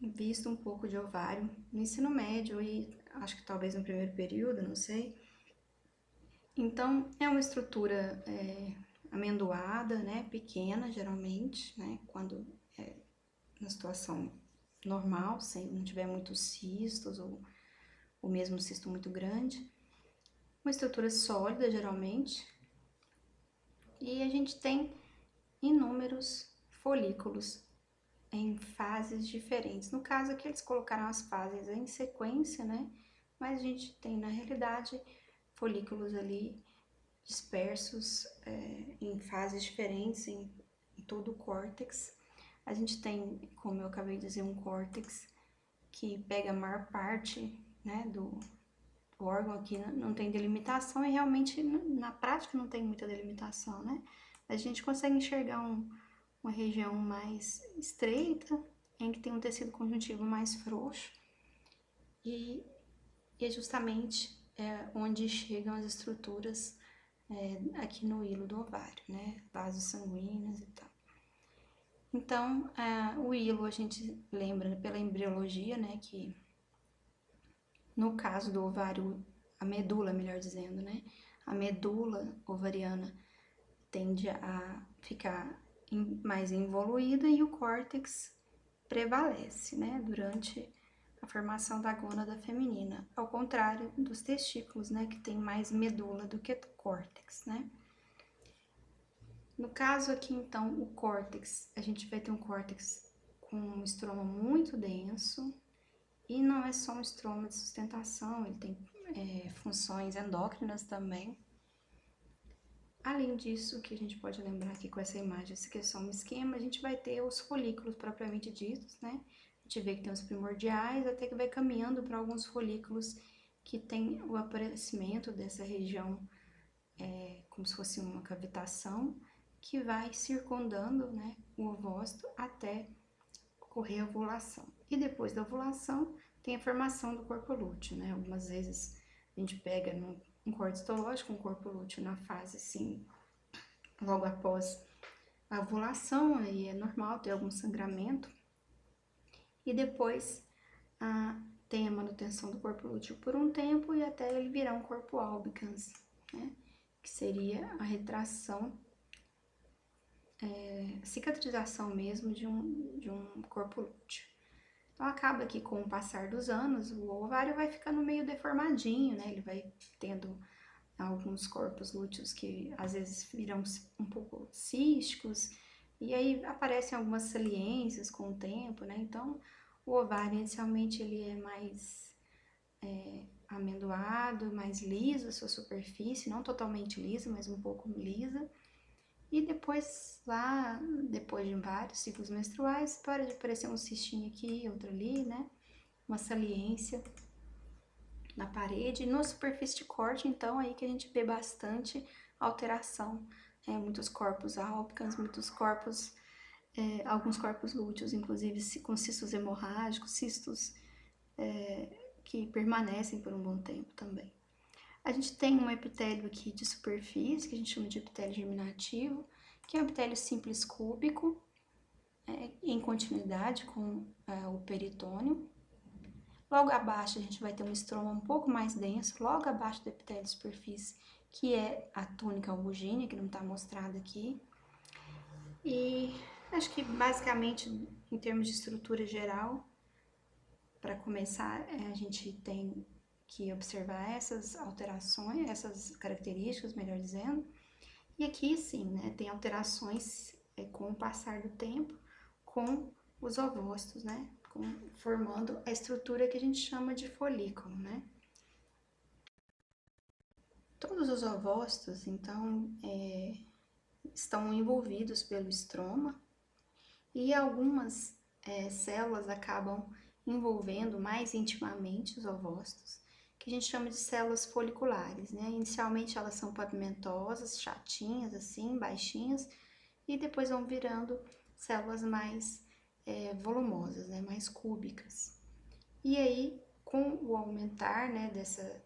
visto um pouco de ovário no ensino médio e acho que talvez no primeiro período, não sei. Então, é uma estrutura amendoada, né, pequena geralmente, né, quando é na situação normal, sem não tiver muitos cistos ou mesmo cisto muito grande. Uma estrutura sólida geralmente. E a gente tem inúmeros folículos em fases diferentes. No caso aqui eles colocaram as fases em sequência, né? Mas a gente tem na realidade folículos ali dispersos em fases diferentes em todo o córtex. A gente tem, como eu acabei de dizer, um córtex que pega a maior parte, né, do órgão. Aqui não tem delimitação e realmente na prática não tem muita delimitação, né? A gente consegue enxergar uma região mais estreita, em que tem um tecido conjuntivo mais frouxo, e é justamente onde chegam as estruturas aqui no hilo do ovário, né? Vasos sanguíneos e tal. Então, o hilo a gente lembra pela embriologia, né? Que no caso do ovário, a medula, melhor dizendo, né? A medula ovariana tende a ficar mais involuída e o córtex prevalece, né, durante a formação da gônada feminina, ao contrário dos testículos, né, que tem mais medula do que córtex, né. No caso aqui, então, o córtex, a gente vai ter um córtex com um estroma muito denso, e não é só um estroma de sustentação, ele tem funções endócrinas também. Além disso, que a gente pode lembrar aqui com essa imagem, esse aqui é só um esquema, a gente vai ter os folículos propriamente ditos, né? A gente vê que tem os primordiais, até que vai caminhando para alguns folículos que tem o aparecimento dessa região, como se fosse uma cavitação, que vai circundando, né, o ovócito até ocorrer a ovulação. E depois da ovulação, tem a formação do corpo lúteo, né? Algumas vezes a gente pega um corte histológico, um corpo lúteo na fase, assim, logo após a ovulação, aí é normal ter algum sangramento. E depois tem a manutenção do corpo lúteo por um tempo e até ele virar um corpo albicans, né? Que seria a retração, cicatrização mesmo de um corpo lúteo. Então, acaba que com o passar dos anos, o ovário vai ficando meio deformadinho, né? Ele vai tendo alguns corpos lúteos que às vezes viram um pouco císticos, e aí aparecem algumas saliências com o tempo, né? Então, o ovário inicialmente ele é mais amendoado, mais liso a sua superfície, não totalmente lisa, mas um pouco lisa. E depois, lá, depois de vários ciclos menstruais, para de aparecer um cistinho aqui, outro ali, né? Uma saliência na parede. E na superfície de corte, então, aí que a gente vê bastante alteração. Muitos corpos álbicans, muitos corpos, alguns corpos lúteos, inclusive com cistos hemorrágicos, cistos que permanecem por um bom tempo também. A gente tem um epitélio aqui de superfície, que a gente chama de epitélio germinativo, que é um epitélio simples cúbico, em continuidade com o peritônio. Logo abaixo a gente vai ter um estroma um pouco mais denso, logo abaixo do epitélio de superfície, que é a túnica albugínea, que não está mostrada aqui. E acho que basicamente, em termos de estrutura geral, para começar, a gente tem que observar essas alterações, essas características, melhor dizendo. E aqui sim, né, tem alterações com o passar do tempo, com os ovócitos, né, formando a estrutura que a gente chama de folículo, né. Todos os ovócitos, então, estão envolvidos pelo estroma e algumas células acabam envolvendo mais intimamente os ovócitos, que a gente chama de células foliculares, né? Inicialmente elas são pavimentosas, chatinhas assim, baixinhas, e depois vão virando células mais volumosas, né? Mais cúbicas. E aí, com o aumentar, né,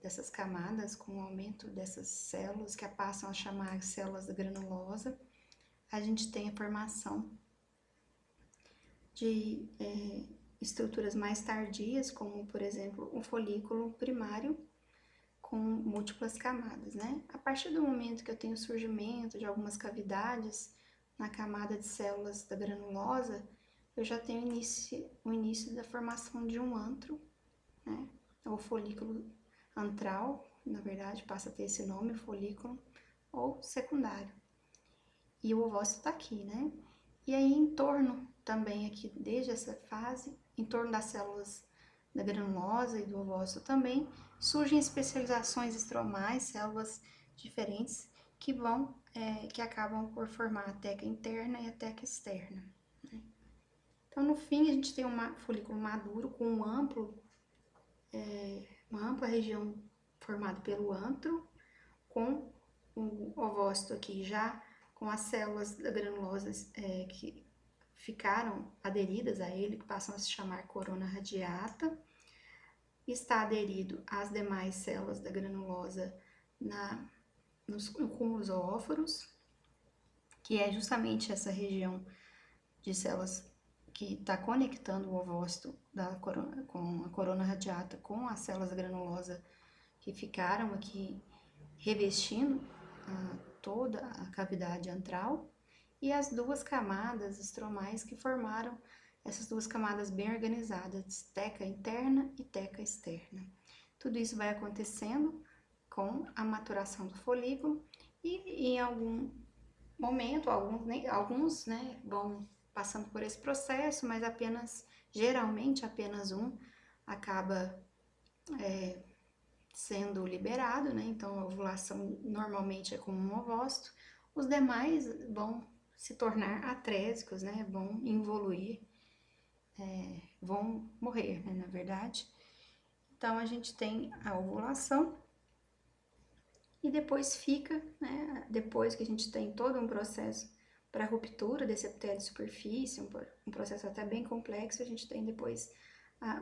dessas camadas, com o aumento dessas células que passam a chamar células granulosa, a gente tem a formação de estruturas mais tardias, como, por exemplo, um folículo primário com múltiplas camadas, né? A partir do momento que eu tenho o surgimento de algumas cavidades na camada de células da granulosa, eu já tenho o início da formação de um antro, né? O folículo antral, na verdade, passa a ter esse nome, folículo, ou secundário. E o ovócito está aqui, né? E aí, em torno também aqui, desde essa fase, em torno das células da granulosa e do ovócito também, surgem especializações estromais, células diferentes, que acabam por formar a teca interna e a teca externa. Né? Então, no fim, a gente tem um folículo maduro com uma ampla região formada pelo antro, com o ovócito aqui já com as células granulosas que ficaram aderidas a ele, que passam a se chamar corona radiata, está aderido às demais células da granulosa nos cúmulos zoóforos, que é justamente essa região de células que está conectando o ovócito com a corona radiata com as células da granulosa que ficaram aqui revestindo toda a cavidade antral, e as duas camadas estromais que formaram essas duas camadas bem organizadas, teca interna e teca externa. Tudo isso vai acontecendo com a maturação do folículo e em algum momento, alguns né, vão passando por esse processo, mas geralmente apenas um acaba sendo liberado, né? Então, a ovulação normalmente é com um ovócito. Os demais vão se tornar atrésicos, né? Vão involuir, vão morrer, né? Na verdade. Então, a gente tem a ovulação e depois fica, né? Depois que a gente tem todo um processo para a ruptura desse epitélio de superfície, um processo até bem complexo, a gente tem depois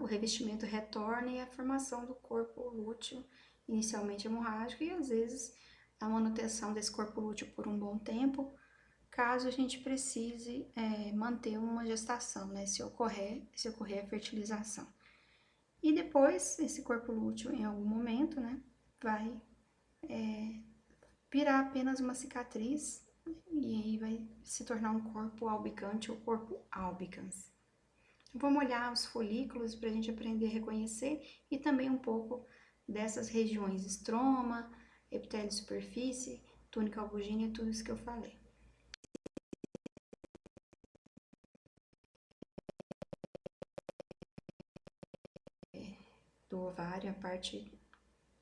o revestimento retorna e a formação do corpo lúteo, inicialmente hemorrágico, e às vezes a manutenção desse corpo lúteo por um bom tempo, caso a gente precise manter uma gestação, né, se ocorrer a fertilização. E depois, esse corpo lúteo, em algum momento, né, vai virar apenas uma cicatriz, e aí vai se tornar um corpo albicante ou corpo albicans. Vamos olhar os folículos para a gente aprender a reconhecer e também um pouco dessas regiões, estroma, epitélio de superfície, túnica albugínea, tudo isso que eu falei. Do ovário, a parte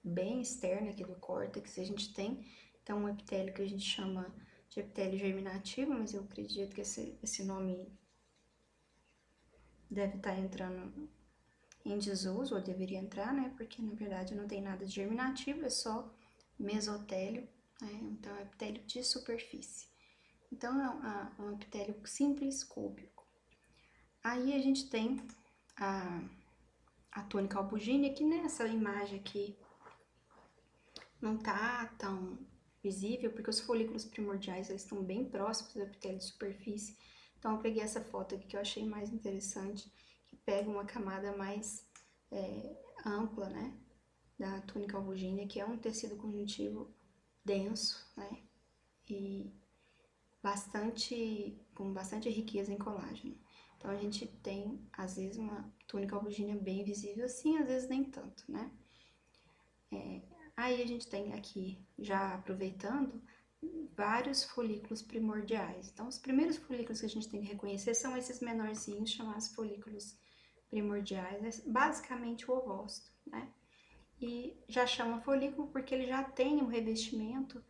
bem externa aqui do córtex, a gente tem então um epitélio que a gente chama de epitélio germinativo, mas eu acredito que esse nome deve estar entrando em desuso, ou deveria entrar, né? Porque na verdade não tem nada de germinativo, é só mesotélio, né? Então é epitélio de superfície. Então é um epitélio simples cúbico. Aí a gente tem a túnica albugínea, que nessa imagem aqui não tá tão visível, porque os folículos primordiais eles estão bem próximos do epitélio de superfície. Então eu peguei essa foto aqui que eu achei mais interessante, que pega uma camada mais ampla, né, da túnica albugínea, que é um tecido conjuntivo denso, né, e com bastante riqueza em colágeno. Então a gente tem, às vezes, uma túnica albugínea bem visível assim, às vezes nem tanto, né. Aí a gente tem aqui, já aproveitando, vários folículos primordiais. Então, os primeiros folículos que a gente tem que reconhecer são esses menorzinhos, chamados folículos primordiais, basicamente o ovócito, né? E já chama folículo porque ele já tem um revestimento,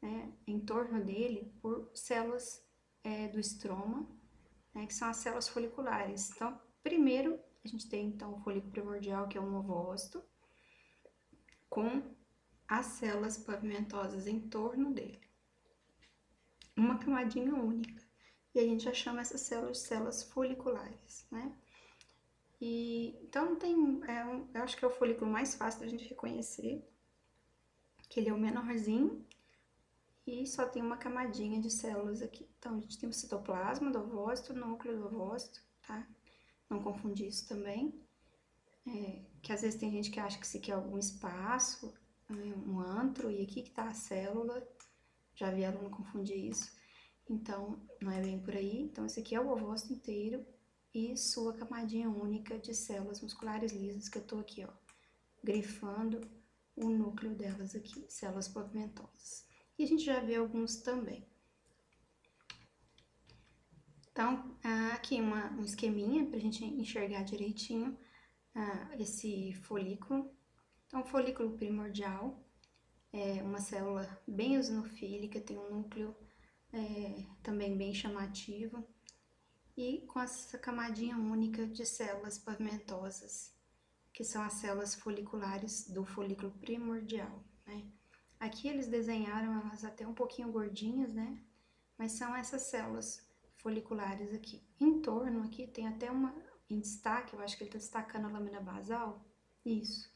né, em torno dele por células do estroma, né, que são as células foliculares. Então, primeiro, a gente tem então o folículo primordial, que é um ovócito, com as células pavimentosas em torno dele. Uma camadinha única. E a gente já chama essas células foliculares, né? E, então, eu acho que é o folículo mais fácil da gente reconhecer, que ele é o menorzinho e só tem uma camadinha de células aqui. Então, a gente tem o citoplasma do ovócito, o núcleo do ovócito, tá? Não confundir isso também. Que às vezes tem gente que acha que isso aqui é algum espaço, um antro, e aqui que tá a célula. Já vi aluno confundir isso. Então, não é bem por aí. Então, esse aqui é o ovócito inteiro e sua camadinha única de células musculares lisas, que eu tô aqui, ó, grifando o núcleo delas aqui, células pavimentosas. E a gente já vê alguns também. Então, aqui um esqueminha pra gente enxergar direitinho esse folículo. Então, o folículo primordial é uma célula bem eosinofílica, tem um núcleo também bem chamativo, e com essa camadinha única de células pavimentosas, que são as células foliculares do folículo primordial, né? Aqui eles desenharam elas até um pouquinho gordinhas, né? Mas são essas células foliculares aqui. Em torno aqui tem até em destaque, eu acho que ele está destacando a lâmina basal. Isso,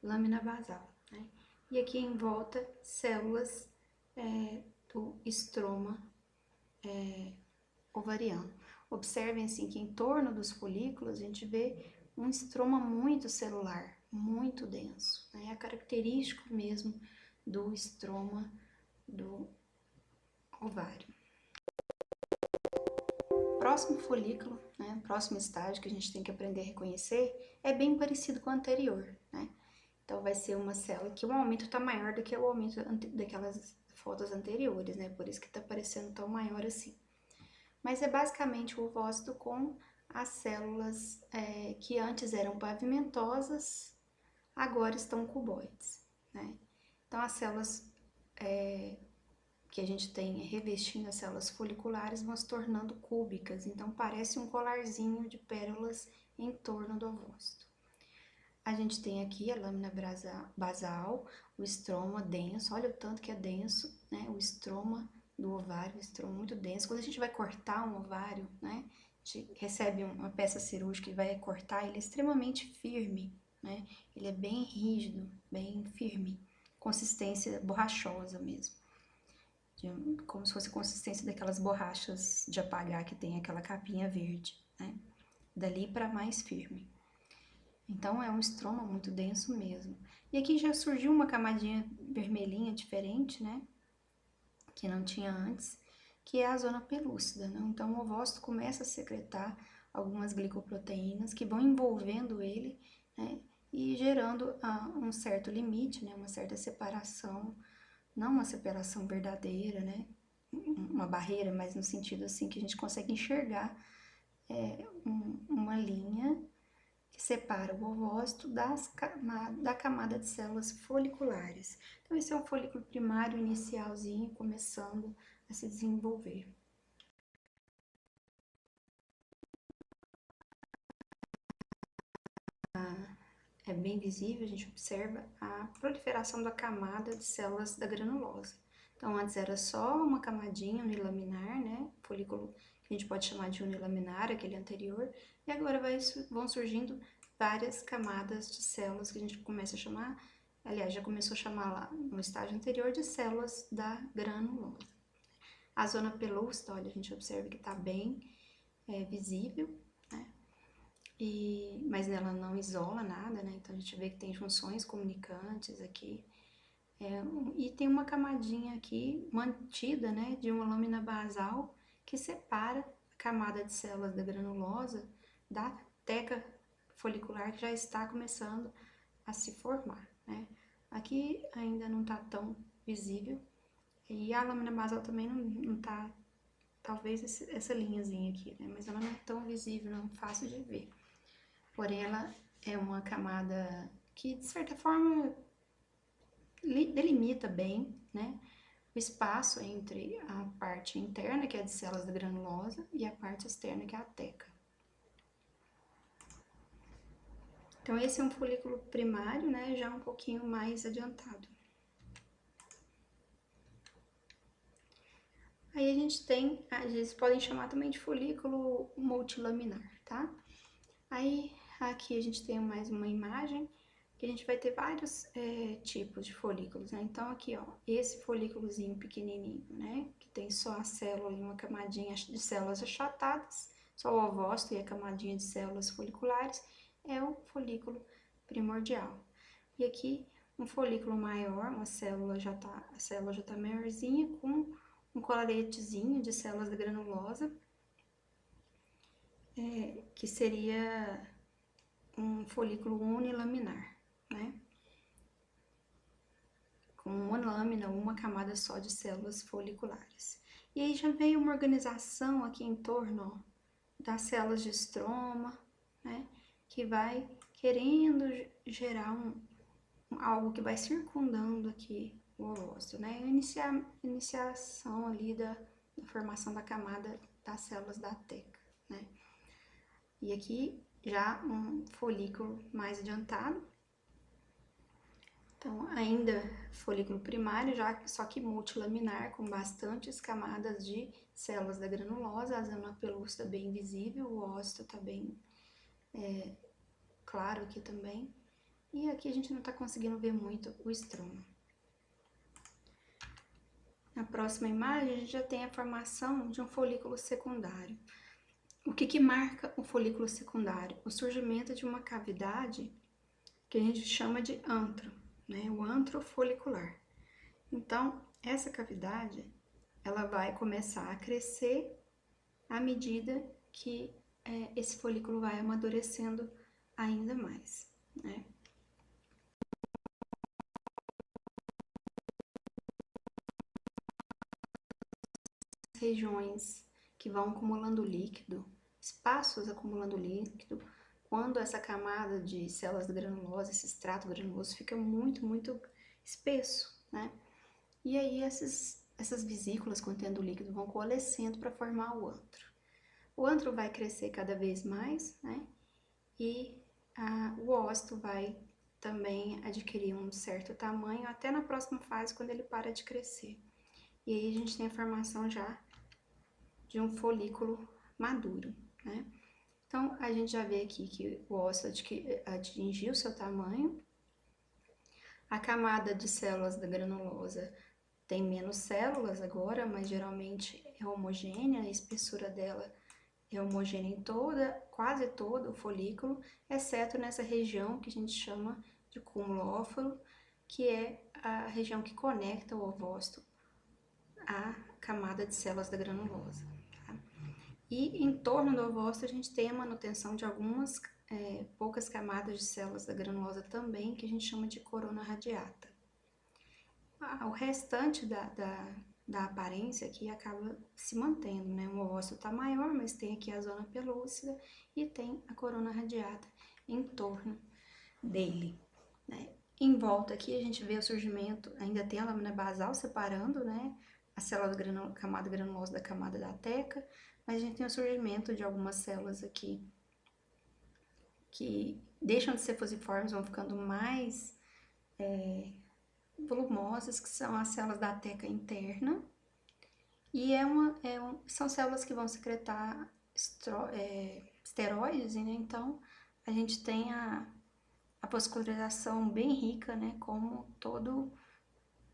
lâmina basal, né? E aqui em volta, células do estroma ovariano. Observem assim que em torno dos folículos a gente vê um estroma muito celular, muito denso, né? É característico mesmo do estroma do ovário. Próximo folículo, né, próximo estágio que a gente tem que aprender a reconhecer é bem parecido com o anterior, né? Então vai ser uma célula que o aumento está maior do que o aumento daquelas fotos anteriores, né? Por isso que está parecendo tão maior assim. Mas é basicamente o ovócito com as células que antes eram pavimentosas, agora estão cuboides, né? Então as células que a gente tem revestindo as células foliculares vão se tornando cúbicas, então parece um colarzinho de pérolas em torno do ovócito. A gente tem aqui a lâmina basal, o estroma denso, olha o tanto que é denso, né? O estroma do ovário, o estroma muito denso. Quando a gente vai cortar um ovário, né? A gente recebe uma peça cirúrgica e vai cortar, ele é extremamente firme, né? Ele é bem rígido, bem firme, consistência borrachosa mesmo. Como se fosse a consistência daquelas borrachas de apagar que tem aquela capinha verde, né? Dali para mais firme. Então é um estroma muito denso mesmo. E aqui já surgiu uma camadinha vermelhinha diferente, né? Que não tinha antes, que é a zona pelúcida, né? Então o ovócito começa a secretar algumas glicoproteínas que vão envolvendo ele, né? E gerando um certo limite, né? Uma certa separação, não uma separação verdadeira, né? Uma barreira, mas no sentido assim que a gente consegue enxergar uma linha que separa o ovócito da camada de células foliculares. Então esse é um folículo primário inicialzinho, começando a se desenvolver. É bem visível, a gente observa a proliferação da camada de células da granulosa. Então, antes era só uma camadinha unilaminar, né? Folículo que a gente pode chamar de unilaminar, aquele anterior, e agora vão surgindo várias camadas de células que a gente começa a chamar, aliás, já começou a chamar lá no estágio anterior de células da granulosa. A zona pelúcida, olha, a gente observa que está bem visível, né? Mas ela não isola nada, né? Então a gente vê que tem junções comunicantes aqui. E tem uma camadinha aqui mantida, né, de uma lâmina basal que separa a camada de células da granulosa da teca folicular que já está começando a se formar, né? Aqui ainda não está tão visível e a lâmina basal também não está, talvez essa linhazinha aqui, né? Mas ela não é tão visível, não é fácil de ver. Porém, ela é uma camada que, de certa forma, delimita bem, né, o espaço entre a parte interna, que é de células da granulosa, e a parte externa, que é a teca. Então, esse é um folículo primário, né, já um pouquinho mais adiantado. Aí a gente tem, às vezes podem chamar também de folículo multilaminar, tá? Aí, aqui a gente tem mais uma imagem, que a gente vai ter vários tipos de folículos, né? Então, aqui, ó, esse folículozinho pequenininho, né? Que tem só a célula e uma camadinha de células achatadas, só o ovócito e a camadinha de células foliculares, é o folículo primordial. E aqui, um folículo maior, a célula já tá maiorzinha, com um colaretezinho de células da granulosa, que seria um folículo unilaminar, né? Com uma lâmina, uma camada só de células foliculares. E aí já veio uma organização aqui em torno, ó, das células de estroma, né? Que vai querendo gerar algo que vai circundando aqui o ovócito, né? Iniciação ali da formação da camada das células da teca, né? E aqui já um folículo mais adiantado. Então, ainda folículo primário, só que multilaminar, com bastantes camadas de células da granulosa, a zona pelúcida bem visível, o ósito tá bem claro aqui também. E aqui a gente não tá conseguindo ver muito o estroma. Na próxima imagem, a gente já tem a formação de um folículo secundário. O que marca o folículo secundário? O surgimento de uma cavidade que a gente chama de antro, né? O antro folicular. Então, essa cavidade, ela vai começar a crescer à medida que esse folículo vai amadurecendo ainda mais, né? Regiões que vão acumulando líquido, espaços acumulando líquido, quando essa camada de células granulosa, esse extrato granuloso fica muito espesso, né? E aí essas vesículas contendo líquido vão coalescendo para formar o antro. O antro vai crescer cada vez mais, né? E o ósito vai também adquirir um certo tamanho até na próxima fase, quando ele para de crescer. E aí a gente tem a formação já de um folículo maduro, né? Então, a gente já vê aqui que o ósito atingiu seu tamanho. A camada de células da granulosa tem menos células agora, mas geralmente é homogênea, a espessura dela é homogênea em quase todo o folículo, exceto nessa região que a gente chama de cúmulo ófalo, que é a região que conecta o ovócito à camada de células da granulosa. Tá? E em torno do ovócito a gente tem a manutenção de algumas poucas camadas de células da granulosa também, que a gente chama de corona radiata. O restante da aparência aqui acaba se mantendo, né? O ovócito está maior, mas tem aqui a zona pelúcida e tem a corona radiata em torno dele, né? Em volta aqui a gente vê o surgimento, ainda tem a lâmina basal separando, né? a célula camada granulosa da camada da teca, mas a gente tem o surgimento de algumas células aqui que deixam de ser fusiformes, vão ficando mais volumosas, que são as células da teca interna, e são células que vão secretar esteroides, né? Então a gente tem a vascularização bem rica, né? Como todo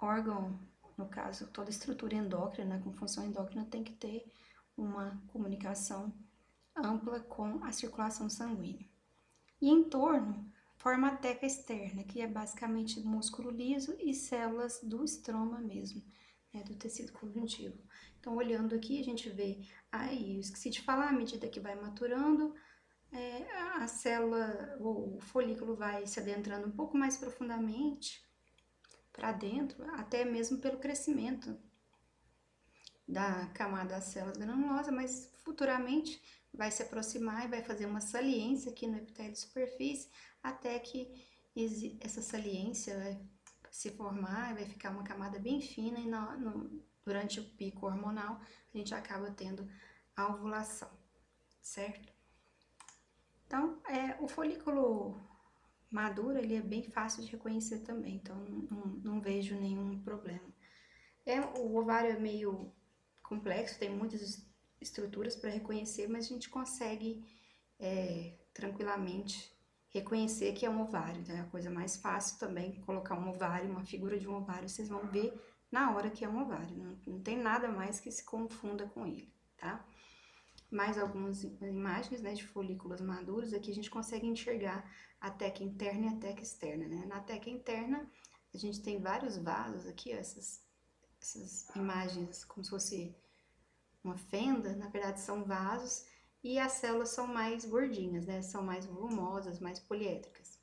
órgão, no caso, toda estrutura endócrina com função endócrina tem que ter uma comunicação ampla com a circulação sanguínea. E em torno, forma a teca externa, que é basicamente músculo liso e células do estroma mesmo, né, do tecido conjuntivo. Então, olhando aqui, a gente vê, eu esqueci de falar, à medida que vai maturando, a célula, o folículo vai se adentrando um pouco mais profundamente para dentro, até mesmo pelo crescimento da camada das células granulosas, mas futuramente vai se aproximar e vai fazer uma saliência aqui no epitélio de superfície, até que essa saliência vai se formar, vai ficar uma camada bem fina e durante o pico hormonal a gente acaba tendo a ovulação, certo? Então, o folículo maduro, ele é bem fácil de reconhecer também, então não vejo nenhum problema. O ovário é meio complexo, tem muitas estruturas para reconhecer, mas a gente consegue tranquilamente reconhecer que é um ovário, né? A coisa mais fácil também, colocar um ovário, uma figura de um ovário, vocês vão ver na hora que é um ovário, não tem nada mais que se confunda com ele, tá? Mais algumas imagens, né, de folículos maduros, aqui a gente consegue enxergar a teca interna e a teca externa, né? Na teca interna, a gente tem vários vasos aqui, ó, essas imagens como se fosse uma fenda, na verdade são vasos, e as células são mais gordinhas, né? São mais volumosas, mais poliédricas.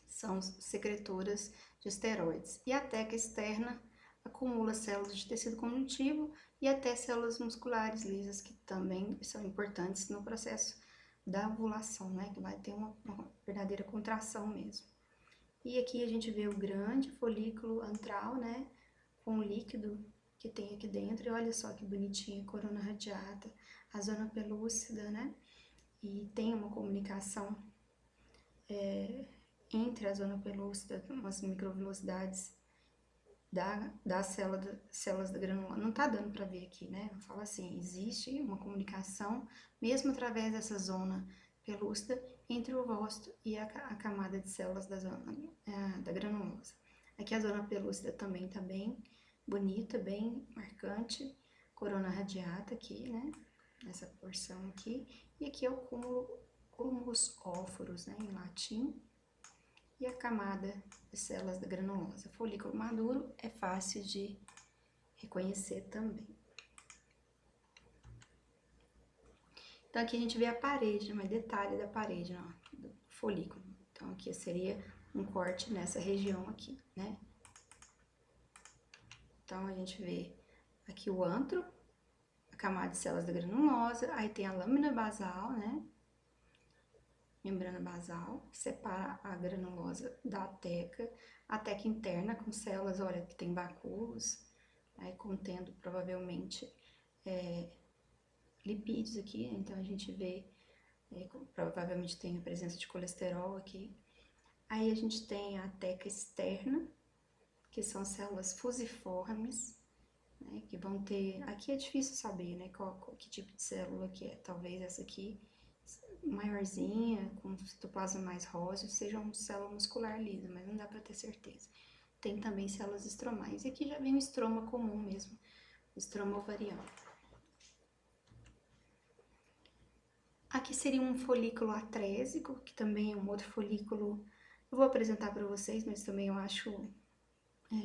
São secretoras de esteroides. E a teca externa acumula células de tecido conjuntivo e até células musculares lisas, que também são importantes no processo da ovulação, né? Que vai ter uma verdadeira contração mesmo. E aqui a gente vê o grande folículo antral, né? Com o líquido que tem aqui dentro, e olha só que bonitinha, corona radiata, a zona pelúcida, né? E tem uma comunicação entre a zona pelúcida, umas microvelocidades das células da granula. Não tá dando para ver aqui, né? Eu falo assim, existe uma comunicação, mesmo através dessa zona pelúcida, entre o ovócito e a camada de células da granulosa. Aqui a zona pelúcida também tá bem bonita, bem marcante, corona radiata aqui, né? Nessa porção aqui. E aqui é o cúmulos óforos, né? Em latim. E a camada de células da granulosa. Folículo maduro é fácil de reconhecer também. Então, aqui a gente vê a parede, mais detalhe da parede, ó, do folículo. Então, aqui seria um corte nessa região aqui, né? Então, a gente vê aqui o antro, a camada de células da granulosa, aí tem a lâmina basal, né? Membrana basal, que separa a granulosa da teca, a teca interna com células, olha, que tem vacúolos, aí contendo provavelmente lipídios aqui, então a gente vê, provavelmente tem a presença de colesterol aqui. Aí a gente tem a teca externa, que são células fusiformes, né, que vão ter, aqui é difícil saber, né, que tipo de célula que é, talvez essa aqui, maiorzinha, com citoplasma mais róseo, seja uma célula muscular lisa, mas não dá para ter certeza. Tem também células estromais, e aqui já vem o estroma comum mesmo, o estroma ovariano. Aqui seria um folículo atrésico, que também é um outro folículo, eu vou apresentar para vocês, mas também eu acho,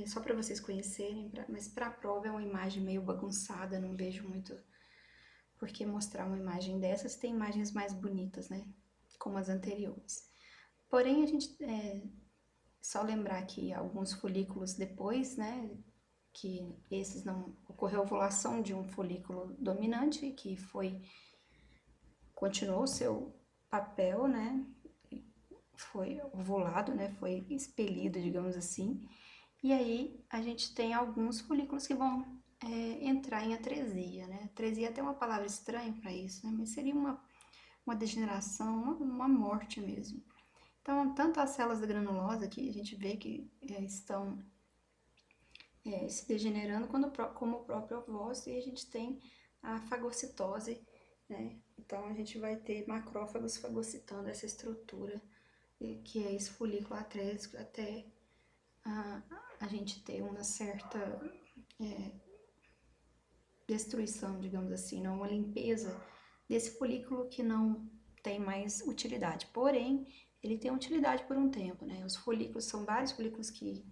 só para vocês conhecerem, mas para a prova é uma imagem meio bagunçada, não vejo muito por que mostrar uma imagem dessas, tem imagens mais bonitas, né, como as anteriores. Porém, a gente, só lembrar que alguns folículos depois, né, que esses não, ocorreu a ovulação de um folículo dominante, que continuou o seu papel, né, foi ovulado, né, foi expelido, digamos assim, e aí a gente tem alguns folículos que vão entrar em atresia, né? Atresia é até uma palavra estranha para isso, né? Mas seria uma degeneração, uma morte mesmo. Então, tanto as células da granulosa, que a gente vê que estão se degenerando, como o próprio ovócito, e a gente tem a fagocitose, né? Então, a gente vai ter macrófagos fagocitando essa estrutura, que é esse folículo atrésico, até a gente ter uma certa destruição, digamos assim, não uma limpeza desse folículo que não tem mais utilidade. Porém, ele tem utilidade por um tempo, né? Os folículos são vários folículos que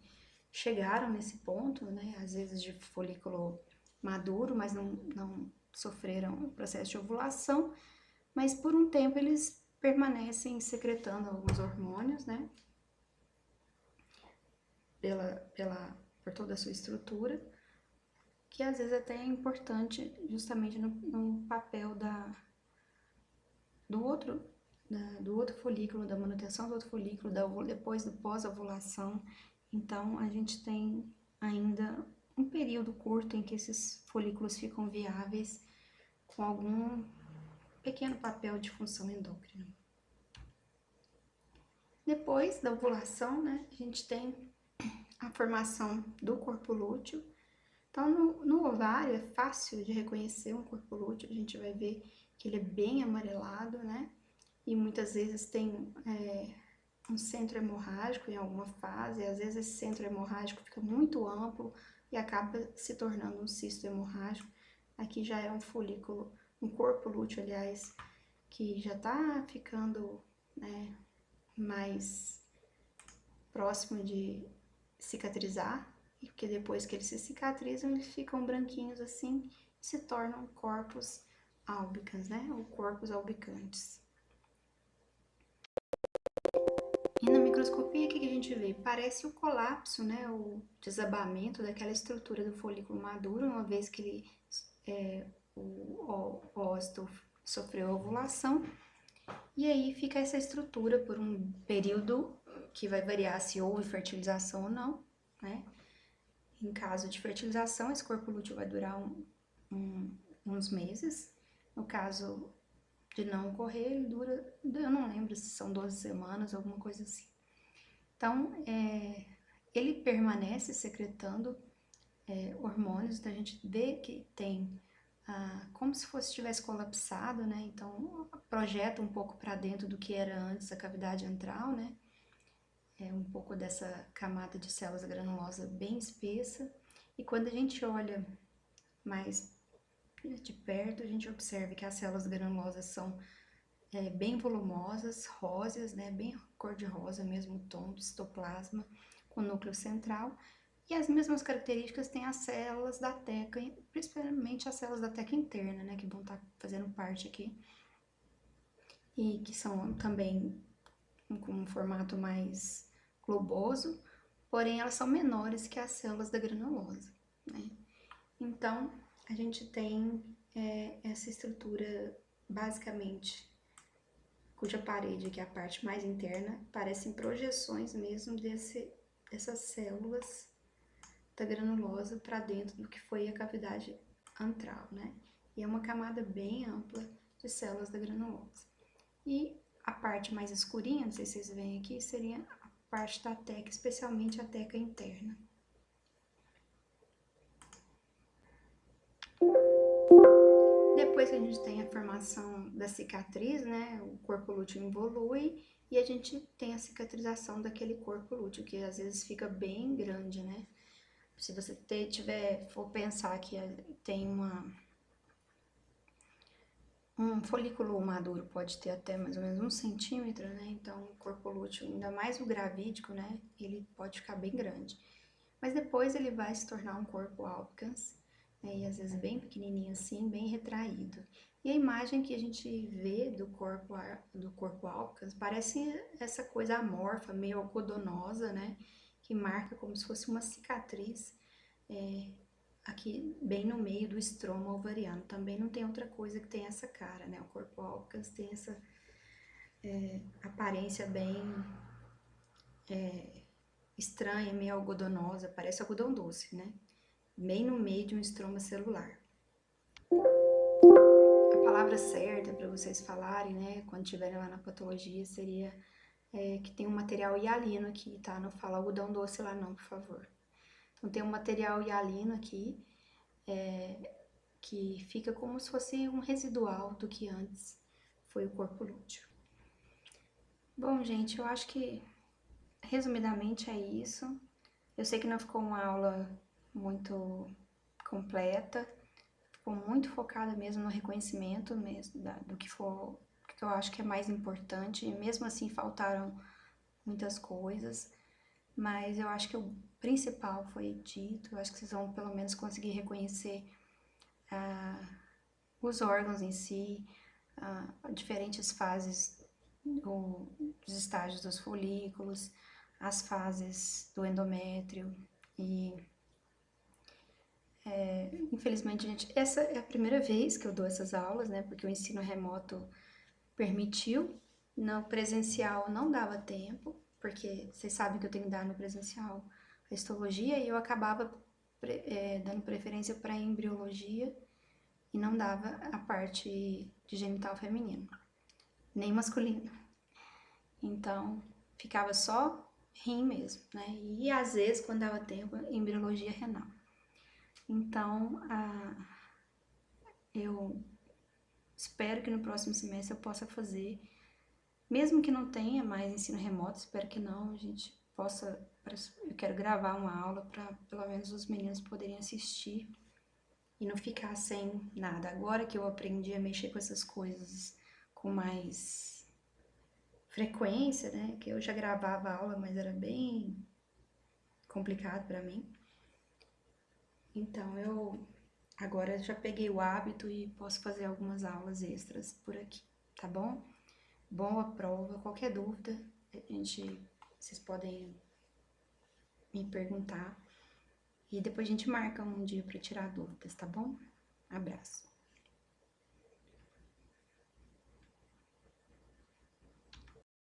chegaram nesse ponto, né? Às vezes de folículo maduro, mas não sofreram o processo de ovulação, mas por um tempo eles permanecem secretando alguns hormônios, né? Por toda a sua estrutura, que às vezes até é importante justamente no papel do outro, do outro folículo, da manutenção do outro folículo, depois do pós-ovulação. Então, a gente tem ainda um período curto em que esses folículos ficam viáveis com algum pequeno papel de função endócrina. Depois da ovulação, né, a gente tem a formação do corpo lúteo. Então, no ovário é fácil de reconhecer um corpo lúteo, a gente vai ver que ele é bem amarelado, né? E muitas vezes tem um centro hemorrágico em alguma fase, às vezes esse centro hemorrágico fica muito amplo e acaba se tornando um cisto hemorrágico. Aqui já é um folículo, um corpo lúteo, aliás, que já está ficando, né, mais próximo de cicatrizar, porque depois que eles se cicatrizam, eles ficam branquinhos assim e se tornam corpos álbicans, né, ou corpos albicantes. E na microscopia, o que a gente vê? Parece o colapso, né, o desabamento daquela estrutura do folículo maduro, uma vez que o ócito sofreu a ovulação, e aí fica essa estrutura por um período que vai variar se houve fertilização ou não, né? Em caso de fertilização, esse corpo lúteo vai durar uns meses. No caso de não ocorrer, ele dura, eu não lembro se são 12 semanas, alguma coisa assim. Então, ele permanece secretando hormônios, então a gente vê que tem como se fosse tivesse colapsado, né? Então, projeta um pouco para dentro do que era antes a cavidade antral, né? Um pouco dessa camada de células granulosas bem espessa. E quando a gente olha mais de perto, a gente observa que as células granulosas são bem volumosas, róseas, né? Bem cor-de-rosa, mesmo tom do citoplasma, com núcleo central. E as mesmas características têm as células da teca, principalmente as células da teca interna, né? Que vão estar fazendo parte aqui. E que são também com um formato mais globoso, porém elas são menores que as células da granulosa, né? Então, a gente tem essa estrutura basicamente, cuja parede, que é a parte mais interna, parecem projeções mesmo dessas células da granulosa para dentro do que foi a cavidade antral, né? E é uma camada bem ampla de células da granulosa. E a parte mais escurinha, não sei se vocês veem aqui, seria a parte da teca, especialmente a teca interna. Depois que a gente tem a formação da cicatriz, né, o corpo lúteo evolui e a gente tem a cicatrização daquele corpo lúteo, que às vezes fica bem grande, né? Se você for pensar que tem um folículo maduro pode ter até mais ou menos 1 centímetro, né? Então, o corpo lúteo, ainda mais o gravídico, né? Ele pode ficar bem grande. Mas depois ele vai se tornar um corpo albicans, né? E às vezes bem pequenininho assim, bem retraído. E a imagem que a gente vê do corpo albicans parece essa coisa amorfa, meio algodonosa, né? Que marca como se fosse uma cicatriz aqui bem no meio do estroma ovariano. Também não tem outra coisa que tenha essa cara, né? O corpo albicans tem essa aparência bem estranha, meio algodonosa, parece algodão doce, né? bem no meio de um estroma celular. A palavra certa para vocês falarem, né, quando estiverem lá na patologia, seria que tem um material hialino aqui, tá? Não fala algodão doce lá não, por favor. Então tem um material hialino aqui, que fica como se fosse um residual do que antes foi o corpo lúteo. Bom, gente, eu acho que resumidamente é isso. Eu sei que não ficou uma aula muito completa, ficou muito focada mesmo no reconhecimento mesmo do que for, que eu acho que é mais importante, e mesmo assim faltaram muitas coisas, mas eu acho que o principal foi dito. Eu acho que vocês vão pelo menos conseguir reconhecer os órgãos em si, diferentes fases dos estágios dos folículos, as fases do endométrio. E infelizmente, gente, essa é a primeira vez que eu dou essas aulas, né? Porque o ensino remoto permitiu. No presencial não dava tempo, porque vocês sabem que eu tenho que dar no presencial a histologia, e eu acabava dando preferência para embriologia e não dava a parte de genital feminino, nem masculino. Então, ficava só rim mesmo, né? E às vezes, quando dava tempo, embriologia renal. Então, eu espero que no próximo semestre eu possa fazer, mesmo que não tenha mais ensino remoto, espero que não, a gente possa, eu quero gravar uma aula para pelo menos os meninos poderem assistir e não ficar sem nada. Agora que eu aprendi a mexer com essas coisas com mais frequência, né, que eu já gravava aula, mas era bem complicado para mim. Então eu agora já peguei o hábito e posso fazer algumas aulas extras por aqui, tá bom? Boa prova, qualquer dúvida, vocês podem me perguntar e depois a gente marca um dia para tirar dúvidas, tá bom? Abraço.